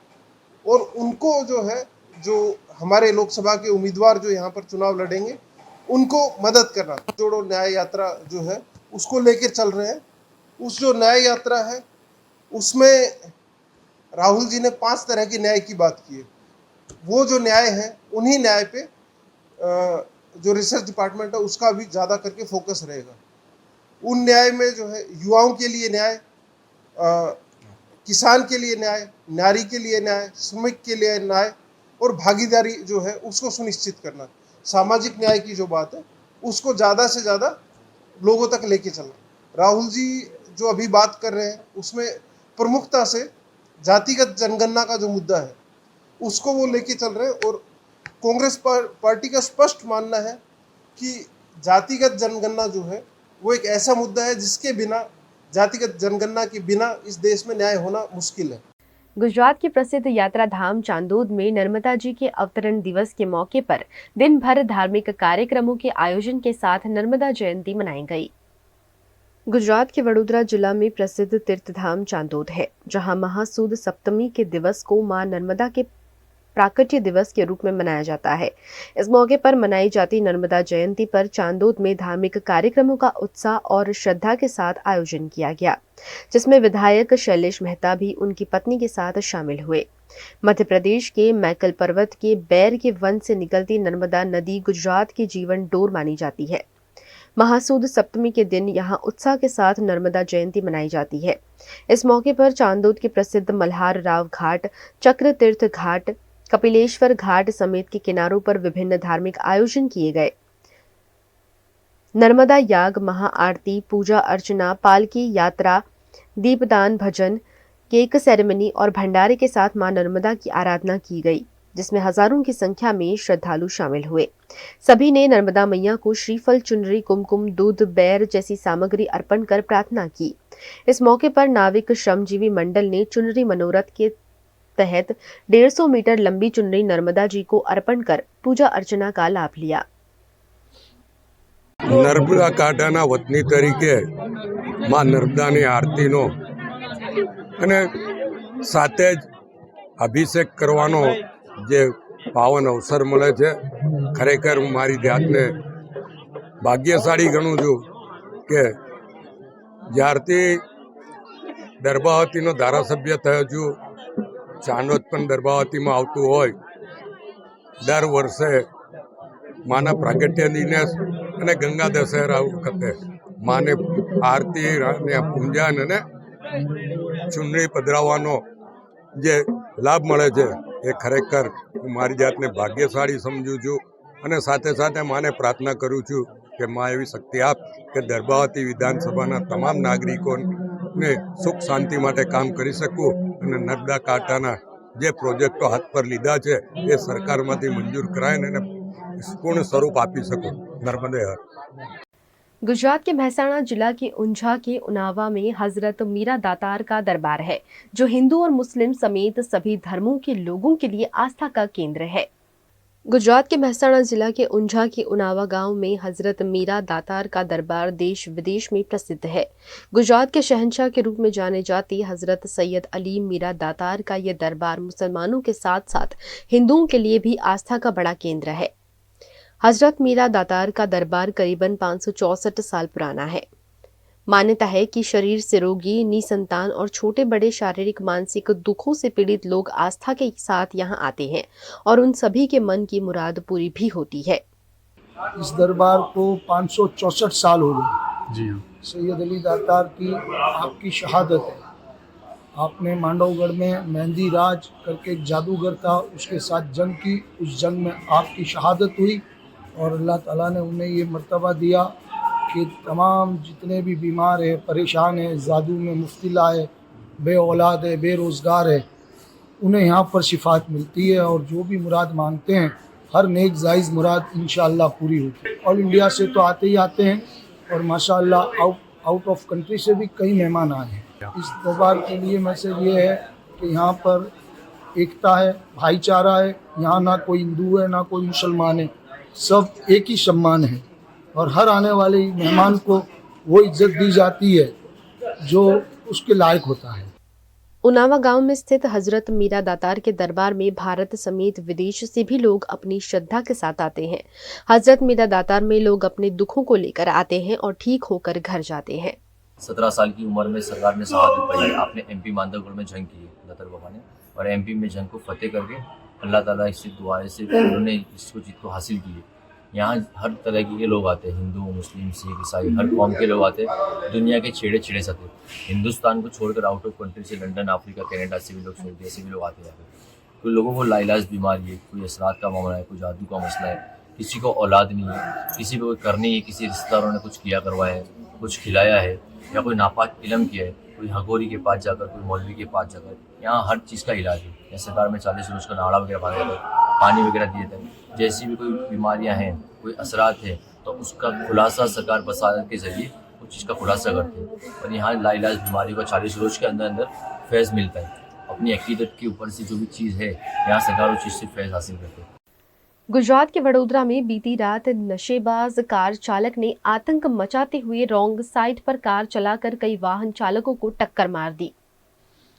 S3: और उनको जो है, जो हमारे लोकसभा के उम्मीदवार जो यहाँ पर चुनाव लड़ेंगे उनको मदद करना। जोड़ो न्याय यात्रा जो है उसको लेकर चल रहे हैं। उस जो न्याय यात्रा है उसमें राहुल जी ने 5 तरह के न्याय की बात की है। वो जो न्याय है उन्हीं न्याय पे जो रिसर्च डिपार्टमेंट है उसका भी ज़्यादा करके फोकस रहेगा। उन न्याय में जो है युवाओं के लिए न्याय, किसान के लिए न्याय, नारी के लिए न्याय, श्रमिक के लिए न्याय और भागीदारी जो है उसको सुनिश्चित करना। सामाजिक न्याय की जो बात है उसको ज़्यादा से ज़्यादा लोगों तक लेके चलना। राहुल जी जो अभी बात कर रहे हैं उसमें प्रमुखता से जातिगत जनगणना का जो मुद्दा है उसको वो लेके चल रहे हैं और कांग्रेस पार्टी का स्पष्ट मानना है कि जातिगत जनगणना जो है वो एक ऐसा मुद्दा है जिसके बिना, जातिगत जनगणना के बिना इस देश में न्याय होना मुश्किल है।
S1: गुजरात की प्रसिद्ध यात्रा धाम चांदोद में नर्मदा जी के अवतरण दिवस के मौके पर दिन भर धार्मिक कार्यक्रमों के आयोजन के साथ नर्मदा जयंती मनाई गई। गुजरात के वडोदरा जिला में प्रसिद्ध तीर्थधाम चांदोद है, जहां महासूद सप्तमी के दिवस को मां नर्मदा के प्राकट्य दिवस के रूप में मनाया जाता है। इस मौके पर मनाई जाती नर्मदा जयंती पर चांदोद में धार्मिक कार्यक्रमों का उत्साह और श्रद्धा के साथ आयोजन किया गया, जिसमें विधायक शैलेश मेहता भी उनकी पत्नी के साथ शामिल हुए। मध्य प्रदेश के मैकल पर्वत के बैर के वन से निकलती नर्मदा नदी गुजरात की जीवन डोर मानी जाती है। महासूद सप्तमी के दिन यहां उत्साह के साथ नर्मदा जयंती मनाई जाती है। इस मौके पर चांदोद के प्रसिद्ध मल्हार राव घाट, चक्र तीर्थ घाट, कपिलेश्वर घाट समेत के किनारों पर विभिन्न धार्मिक आयोजन किए गए। नर्मदा याग, महाआरती, पूजा अर्चना, पालकी यात्रा, दीपदान, भजन, केक सेरेमनी और भंडारे के साथ मां नर्मदा की आराधना की गई, जिसमें हजारों की संख्या में श्रद्धालु शामिल हुए। सभी ने नर्मदा मैया को श्रीफल, चुनरी, कुमकुम, दूध, बैर जैसी सामग्री अर्पण कर प्रार्थना की। इस मौके पर नाविक श्रमजीवी मंडल ने चुनरी मनोरथ के तहत 150 मीटर लंबी चुनरी नर्मदा जी को अर्पण कर पूजा अर्चना का लाभ लिया।
S4: નર્મદા કાંઠાના વતની તરીકે માં નર્મદાની આરતીનો અને સાથે જ અભિષેક કરવાનો જે પાવન અવસર મળે છે, ખરેખર હું મારી જાતને ભાગ્યશાળી ગણું છું કે જ્યારથી દર્ભાવતીનો ધારાસભ્ય થયો છું, ચાંદોદ પણ દર્ભાવતીમાં આવતું હોય, દર વર્ષે માના પ્રાગટ્ય દિનેશ અને ગંગા દશેરા વખતે માને આરતી અને પૂંજન અને ચુનરી પધરાવવાનો જે લાભ મળે છે એ ખરેખર હું મારી જાતને ભાગ્યશાળી સમજું છું અને સાથે સાથે માને પ્રાર્થના કરું છું કે માં એવી શક્તિ આપ કે દર્ભાવતી વિધાનસભાના તમામ નાગરિકોને સુખ શાંતિ માટે કામ કરી શકું અને નર્મદા કાંઠાના જે પ્રોજેક્ટો હાથ પર લીધા છે એ સરકારમાંથી મંજૂર કરાય અને पूर्ण स्वरूप आपी सको। नर्मदे हर।
S1: गुजरात के मेहसाणा जिला के ऊंझा के उनावा में हजरत मीरा दातार का दरबार है, जो हिंदू और मुस्लिम समेत सभी धर्मों के लोगों के लिए आस्था का केंद्र है। गुजरात के मेहसाणा जिला के ऊंझा के उनावा गांव में हजरत मीरा दातार का दरबार देश विदेश में प्रसिद्ध है। गुजरात के शहंशाह के रूप में जाने जाती हजरत सैयद अली मीरा दातार का यह दरबार मुसलमानों के साथ साथ हिंदुओं के लिए भी आस्था का बड़ा केंद्र है। हजरत मीरा दातार का दरबार करीबन 564 साल पुराना है। मान्यता है कि शरीर से रोगी, निसंतान और छोटे बड़े शारीरिक मानसिक दुखों से पीड़ित लोग आस्था के साथ यहाँ आते हैं और उन सभी के मन की मुराद पूरी भी होती है।
S23: इस दरबार को 564 साल हो गए
S6: जी हाँ।
S8: सैयद अली दातार की आपकी शहादत है। आपने मांडवगढ़ में मेहंदी राज करके एक जादूगर था, उसके साथ जंग की, उस जंग में आपकी शहादत हुई और अल्लाह ताला ने उन्हें ये मर्तबा दिया कि तमाम जितने भी बीमार है, परेशान है, जादू में मुब्तला है, बे औलाद है, बेरोज़गार है, उन्हें यहाँ पर शिफात मिलती है और जो भी मुराद मांगते हैं हर नेक जायज़ मुराद इंशाअल्लाह पूरी होती है। ऑल इंडिया से तो आते ही आते हैं और माशाअल्लाह आउट ऑफ कंट्री से भी कई मेहमान आए हैं। इस दरबार के लिए मैसेज ये है कि यहाँ पर एकता है, भाईचारा है, यहाँ ना कोई हिंदू है ना कोई मुसलमान है, सब एक ही सम्मान है और हर आने वाले मेहमान को वो इज्जत दी जाती है जो उसके लायक होता है।
S1: उनावा गांव में स्थित हजरत मीरा दातार के दरबार में भारत समेत विदेश से भी लोग अपनी श्रद्धा के साथ आते हैं। हजरत मीरा दातार में लोग अपने दुखों को लेकर आते हैं और ठीक होकर घर जाते हैं।
S23: 17 साल की उम्र में सरकार ने शहादत पाई। आपने एमपी मांडवगढ़ में जंग की दातार बाबा ने, और एमपी में जंग को फतेह करके अल्लाह ताला इससे दुआएं से उन्होंने इसको जीत को हासिल की। यहाँ हर तरह के लोग आते हैं, हिंदू, मुस्लिम, सिख, ईसाई, हर कौम के लोग आते हैं। दुनिया के छेड़े छिड़े सके, हिंदुस्तान को छोड़कर आउट ऑफ कंट्री से लंदन, अफ्रीका, कनाडा से भी लोग, सऊदी से भी लोग आते हैं। कोई लोगों को लाइलाज बीमारी है, कोई असरात का मामला है, कोई जादू का मसला है, किसी को औलाद नहीं है, किसी को कोई करनी है, किसी रिश्तेदारों ने कुछ किया करवाया है, कुछ खिलाया है, या कोई नापाक इलम किया है, कोई हगोरी के पास जाकर, कोई मौलवी के पास जाकर, यहाँ हर चीज़ का इलाज है। यहाँ सरकार में 40 रोज़ का नाड़ा वगैरह बांधा जाता है, पानी वगैरह दिए जाते हैं। जैसी भी कोई बीमारियाँ हैं, कोई असरात है, तो उसका खुलासा सरकार बसात के ज़रिए उस चीज़ का खुलासा करते हैं। और यहाँ लाइलाज बीमारी को 40 रोज़ के अंदर अंदर फैज़ मिलता है। अपनी अकीदत के ऊपर से जो भी चीज़ है, यहाँ सरकार उस चीज़ से फैज़ हासिल करते हैं।
S1: गुजरात के वडोदरा में बीती रात नशेबाज कार चालक ने आतंक मचाते हुए रॉन्ग साइड पर कार चलाकर कई वाहन चालकों को टक्कर मार दी।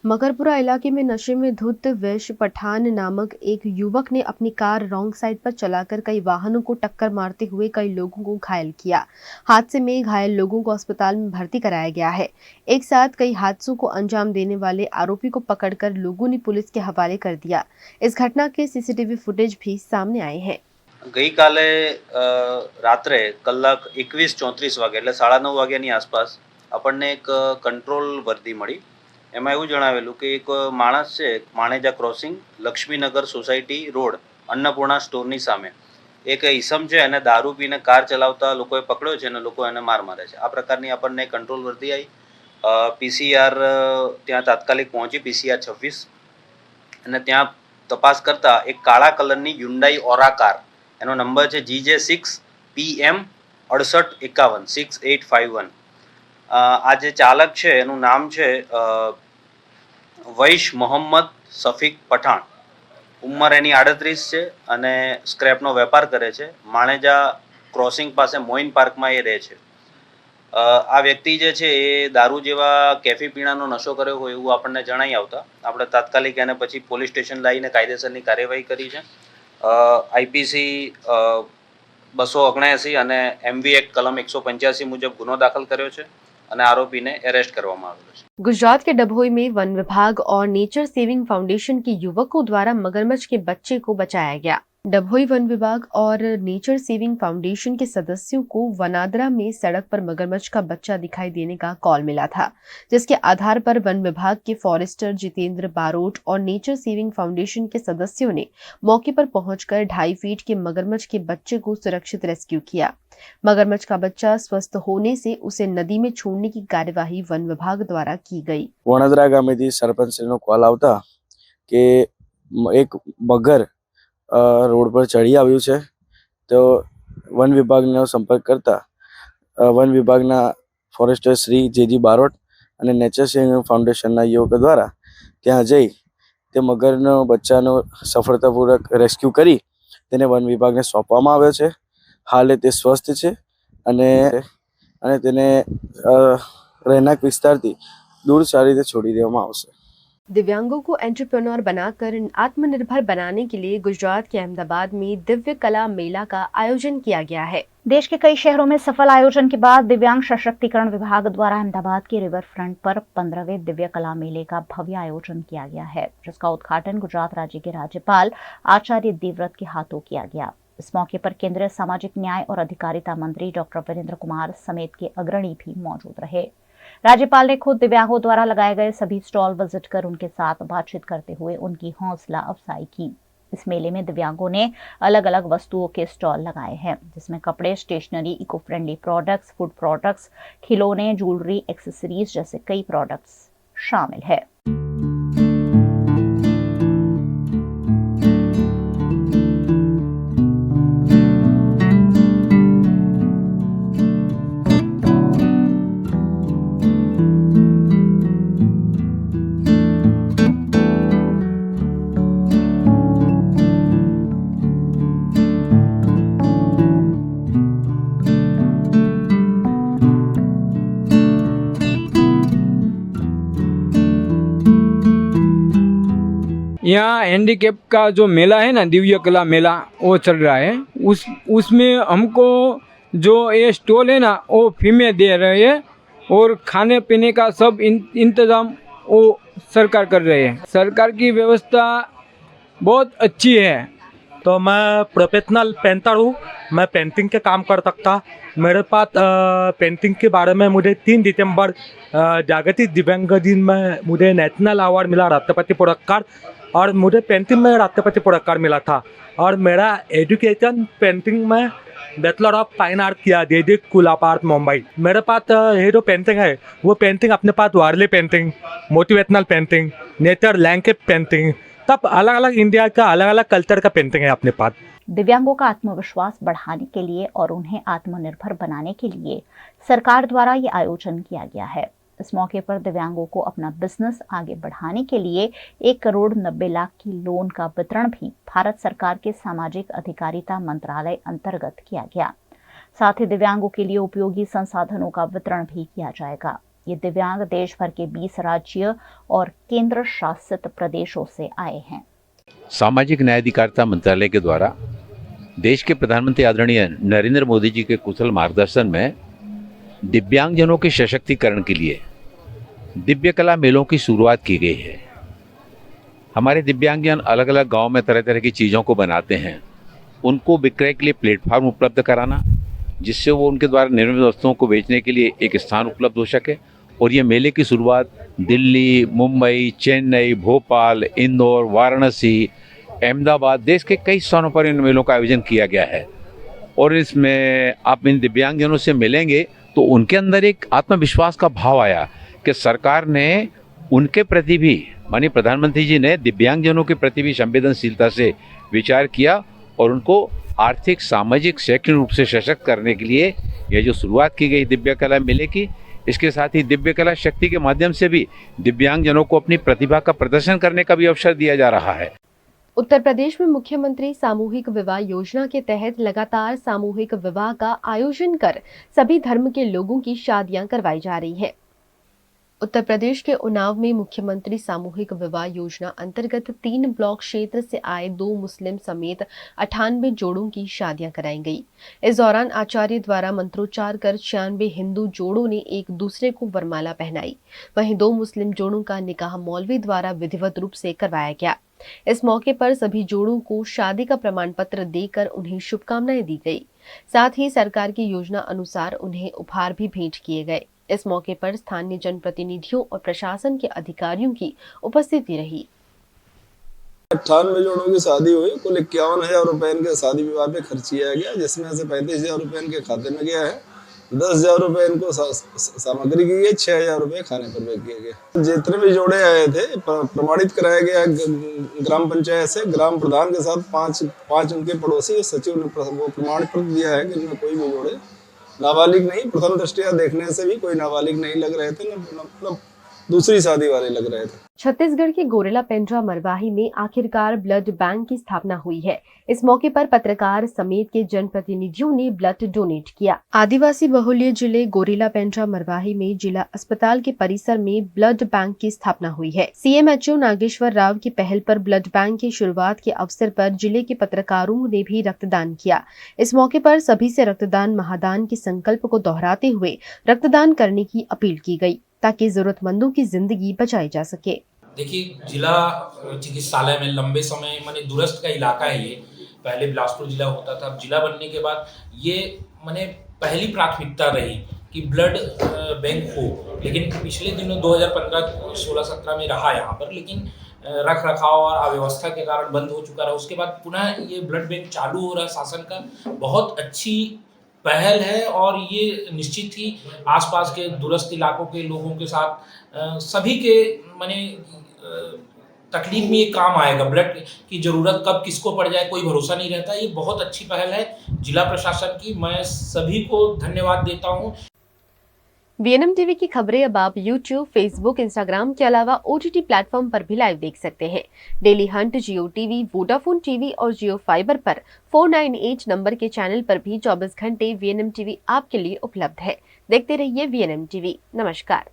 S1: मगरपुरा इलाके में नशे में धुत वैश्य पठान नामक एक युवक ने अपनी कार रॉन्ग साइड पर चलाकर कई वाहनों को टक्कर मारते हुए कई लोगों को घायल किया। हादसे में घायल लोगों को अस्पताल में भर्ती कराया गया है। एक साथ कई हादसों को अंजाम देने वाले आरोपी को पकड़कर लोगों ने पुलिस के हवाले कर दिया। इस घटना के सीसीटीवी फुटेज भी सामने आए हैं।
S24: गई काले रात्रे कलाक 21:34 વાગે એટલે 9:30 વાગ્યાની આસપાસ આપણને એક કંટ્રોલ વર્દી મળી। એમાં એવું જણાવેલું કે એક માણસ છે Maneja crossing Laxminagar society road Annapurna સ્ટોરની સામે એક ઈસમ છે અને દારૂ પીને કાર ચલાવતા લોકોએ પકડ્યો છે અને લોકો એને માર મારે છે। આ પ્રકારની આપણને કંટ્રોલ વર્દી આવી। પીસીઆર ત્યાં તાત્કાલિક પહોંચી, પીસીઆર 26, અને ત્યાં તપાસ કરતા એક કાળા કલરની હ્યુન્ડાઈ ઓરા કાર, એનો નંબર છે GJ6 PM 6851 6851। આ જે ચાલક છે એનું નામ છે વૈશ મોહમ્મદ સફીક પઠાણ, ઉંમર એની 38 છે અને સ્ક્રેપનો વેપાર કરે છે। માણેજા ક્રોસિંગ પાસે મોઇન પાર્કમાં એ રહે છે। આ વ્યક્તિ જે છે એ દારૂ જેવા કેફી પીણાનો નશો કર્યો હોય એવું આપણને જણાઈ આવતા આપણે તાત્કાલિક એને પછી પોલીસ સ્ટેશન લાવીને કાયદેસરની કાર્યવાહી કરી છે। IPC 279 અને MV एक्ट कलम 185 मुजब गुनो दाखिल કર્યો છે અને આરોપીને એરેસ્ટ કરવામાં આવ્યો છે।
S1: गुजरात के डभोई में वन विभाग और नेचर सेविंग फाउंडेशन के युवकों द्वारा मगरमच्छ के बच्चे को बचाया गया। डभोई वन विभाग और नेचर सेविंग फाउंडेशन के सदस्यों को वनादरा में सड़क पर मगरमच्छ का बच्चा दिखाई देने का कॉल मिला था, जिसके आधार पर वन विभाग के फॉरेस्टर जितेंद्र बारोट और नेचर सेविंग फाउंडेशन के सदस्यों ने मौके पर पहुंचकर 2.5 फीट के मगरमच्छ के बच्चे को सुरक्षित रेस्क्यू किया। मगरमच्छ का बच्चा स्वस्थ होने से उसे नदी में छोड़ने की कार्यवाही वन विभाग द्वारा की गई।
S25: वनादरा गामेथी सरपंचश्रीनो कॉल आवता के एक मगर रोड पर चढ़ी આવ્યું છે, તો વન વિભાગનો સંપર્ક કરતા વન વિભાગના ફોરેસ્ટર શ્રી જેજી બારોટ અને નેચર સેવિંગ ફાઉન્ડેશનના યુવકો દ્વારા ત્યાં જઈ તે મગરનો બચ્ચાનો સફળતાપૂર્વક રેસ્ક્યુ કરી તેને વન વિભાગને સોંપવામાં આવ્યો છે। હાલે તે સ્વસ્થ છે અને તેને રહેણાંક વિસ્તારથી દૂર સારી રીતે છોડી દેવામાં આવશે।
S1: दिव्यांगों को एंटरप्रेन्योर बनाकर आत्मनिर्भर बनाने के लिए गुजरात के अहमदाबाद में दिव्य कला मेला का आयोजन किया गया है।
S5: देश के कई शहरों में सफल आयोजन के बाद दिव्यांग सशक्तिकरण विभाग द्वारा अहमदाबाद के रिवर फ्रंट पर 15वें दिव्य कला मेले का भव्य आयोजन किया गया है, जिसका उद्घाटन गुजरात राज्य के राज्यपाल आचार्य देवव्रत के हाथों किया गया। इस मौके पर केंद्रीय सामाजिक न्याय और अधिकारिता मंत्री डॉक्टर वीरेंद्र कुमार समेत के अग्रणी भी मौजूद रहे। राज्यपाल ने खुद दिव्यांगों द्वारा लगाए गए सभी स्टॉल विजिट कर उनके साथ बातचीत करते हुए उनकी हौसला अफजाई की। इस मेले में दिव्यांगों ने अलग अलग वस्तुओं के स्टॉल लगाए हैं, जिसमें कपड़े, stationery, eco friendly products, food products, खिलौने, ज्वेलरी, एक्सेसरीज जैसे कई प्रोडक्ट्स शामिल है।
S6: यहाँ हैंडीकैप का जो मेला है ना, दिव्य कला मेला, वो चल रहा है। उसमें हमको जो ये स्टॉल है ना, वो फ्री में दे रहे हैं और खाने पीने का सब इंतजाम वो सरकार कर रहे हैं। सरकार की व्यवस्था बहुत अच्छी है।
S7: तो मैं प्रोफेशनल पेंटर हूँ, मैं पेंटिंग के काम कर सकता। मेरे पास पेंटिंग के बारे में मुझे 3 दिसंबर जागतिक दिव्यांग दिन में मुझे नेशनल अवार्ड मिला, राष्ट्रपति पुरस्कार, और मुझे पेंटिंग में राष्ट्रपति पुरस्कार मिला था। और मेरा एजुकेशन पेंटिंग में बैचलर ऑफ फाइन आर्ट किया J school of art Mumbai. मेरे पास ये जो पेंटिंग है वो पेंटिंग अपने पास Warli painting, motivational painting, nature landscape painting, तब अलग अलग इंडिया का अलग अलग कल्चर का पेंटिंग है अपने पास।
S5: दिव्यांगों का आत्मविश्वास बढ़ाने के लिए और उन्हें आत्मनिर्भर बनाने के लिए सरकार द्वारा ये आयोजन किया गया है। इस मौके पर दिव्यांगों को अपना बिजनेस आगे बढ़ाने के लिए 1,90,00,000 की लोन का वितरण भी भारत सरकार के सामाजिक अधिकारिता मंत्रालय अंतर्गत किया गया। साथ ही दिव्यांगों के लिए उपयोगी संसाधनों का वितरण भी किया जाएगा। ये दिव्यांग देश भर के 20 राज्य और केंद्र शासित प्रदेशों से आए हैं।
S9: सामाजिक न्याय अधिकारिता मंत्रालय के द्वारा देश के प्रधानमंत्री आदरणीय नरेंद्र मोदी जी के कुशल मार्गदर्शन में दिव्यांगजनों के सशक्तिकरण के लिए दिव्य कला मेलों की शुरुआत की गई है। हमारे दिव्यांगजन अलग अलग गांव में तरह तरह की चीज़ों को बनाते हैं, उनको विक्रय के लिए प्लेटफॉर्म उपलब्ध कराना, जिससे वो उनके द्वारा निर्मित वस्तुओं को बेचने के लिए एक स्थान उपलब्ध हो सके। और ये मेले की शुरुआत दिल्ली, मुंबई, चेन्नई, भोपाल, इंदौर, वाराणसी, अहमदाबाद, देश के कई स्थानों पर इन मेलों का आयोजन किया गया है। और इसमें आप इन दिव्यांगजनों से मिलेंगे तो उनके अंदर एक आत्मविश्वास का भाव आया कि सरकार ने उनके प्रति भी, माननीय प्रधानमंत्री जी ने दिव्यांगजनों के प्रति भी संवेदनशीलता से विचार किया और उनको आर्थिक, सामाजिक, शैक्षणिक रूप से सशक्त करने के लिए यह जो शुरुआत की गई दिव्य कला मेले की, इसके साथ ही दिव्य कला शक्ति के माध्यम से भी दिव्यांगजनों को अपनी प्रतिभा का प्रदर्शन करने का भी अवसर दिया जा रहा है।
S1: उत्तर प्रदेश में मुख्यमंत्री सामूहिक विवाह योजना के तहत लगातार सामूहिक विवाह का आयोजन कर सभी धर्म के लोगों की शादियां करवाई जा रही हैं। उत्तर प्रदेश के उन्नाव में मुख्यमंत्री सामूहिक विवाह योजना अंतर्गत 3 ब्लॉक क्षेत्र से आए 2 मुस्लिम समेत 98 जोड़ों की शादियां कराई गई। इस दौरान आचार्य द्वारा मंत्रोच्चार कर 96 हिंदू जोड़ों ने एक दूसरे को वरमाला पहनाई। वहीं 2 मुस्लिम जोड़ों का निकाह मौलवी द्वारा विधिवत रूप से करवाया गया। इस मौके पर सभी जोड़ों को शादी का प्रमाण पत्र देकर उन्हें शुभकामनाएं दी गई। साथ ही सरकार की योजना अनुसार उन्हें उपहार भी भेंट किए गए। इस मौके पर स्थानीय जनप्रतिनिधियों और प्रशासन के अधिकारियों की उपस्थिति रही।
S12: 98 जोड़ों की शादी हुई। कुल 51,000 रुपए इनके शादी विवाह पे खर्च किया गया, जिसमें से 35,000 रुपए इनके खाते में गया है, 10,000 रुपए इनको सामग्री की गई, 6,000 रुपए खाने पर व्यय किए गए। जितने भी जोड़े आए थे प्रमाणित कराया गया ग्राम पंचायत से। ग्राम प्रधान के साथ पांच उनके पड़ोसी सचिव ने वो प्रमाण पत्र दिया है कि इनमें कोई भी जोड़े नाबालिग नहीं, प्रथम दृष्टया देखने से भी कोई नाबालिग नहीं लग रहे थे, न दूसरी शादी वाले लग रहे थे।
S1: छत्तीसगढ़ के गोरेला पेंड्रा मरवाही में आखिरकार ब्लड बैंक की स्थापना हुई है। इस मौके पर पत्रकार समेत के जनप्रतिनिधियों ने ब्लड डोनेट किया। आदिवासी बहुल्य जिले गोरेला पेंड्रा मरवाही में जिला अस्पताल के परिसर में ब्लड बैंक की स्थापना हुई है। CMHO नागेश्वर राव की पहल पर ब्लड बैंक की शुरुआत के अवसर पर जिले के पत्रकारों ने भी रक्तदान किया। इस मौके पर सभी से रक्तदान महादान के संकल्प को दोहराते हुए रक्तदान करने की अपील की गई, ताकि जरूरतमंदों की जिंदगी बचाई जा सके।
S13: देखिए, जिला चिकित्सालय में लंबे समय माने दूरस्थ का इलाका है ये, पहले बिलासपुर जिला होता था, अब जिला बनने के बाद ये मैंने पहली प्राथमिकता रही कि ब्लड बैंक हो। लेकिन पिछले दिनों 2015, 16, 17 में रहा यहाँ पर, लेकिन रख रखाव और अव्यवस्था के कारण बंद हो चुका रहा। उसके बाद पुनः ये ब्लड बैंक चालू हो रहा है। शासन का बहुत अच्छी पहल है और ये निश्चित ही आसपास के दूरस्थ इलाकों के लोगों के साथ सभी के माने तकलीफ में ये काम आएगा। ब्लड की ज़रूरत कब किसको पड़ जाए कोई भरोसा नहीं रहता। ये बहुत अच्छी पहल है जिला प्रशासन की, मैं सभी को धन्यवाद देता हूँ।
S1: वीएनएम टीवी की खबरें अब आप यूट्यूब, फेसबुक, इंस्टाग्राम के अलावा ओटीटी प्लेटफॉर्म पर भी लाइव देख सकते हैं। डेली हंट, जियो टीवी, वोडाफोन टीवी और जियो फाइबर पर 498 नंबर के चैनल पर भी 24 घंटे वीएनएम टीवी आपके लिए उपलब्ध है। देखते रहिए वीएनएम टीवी। नमस्कार।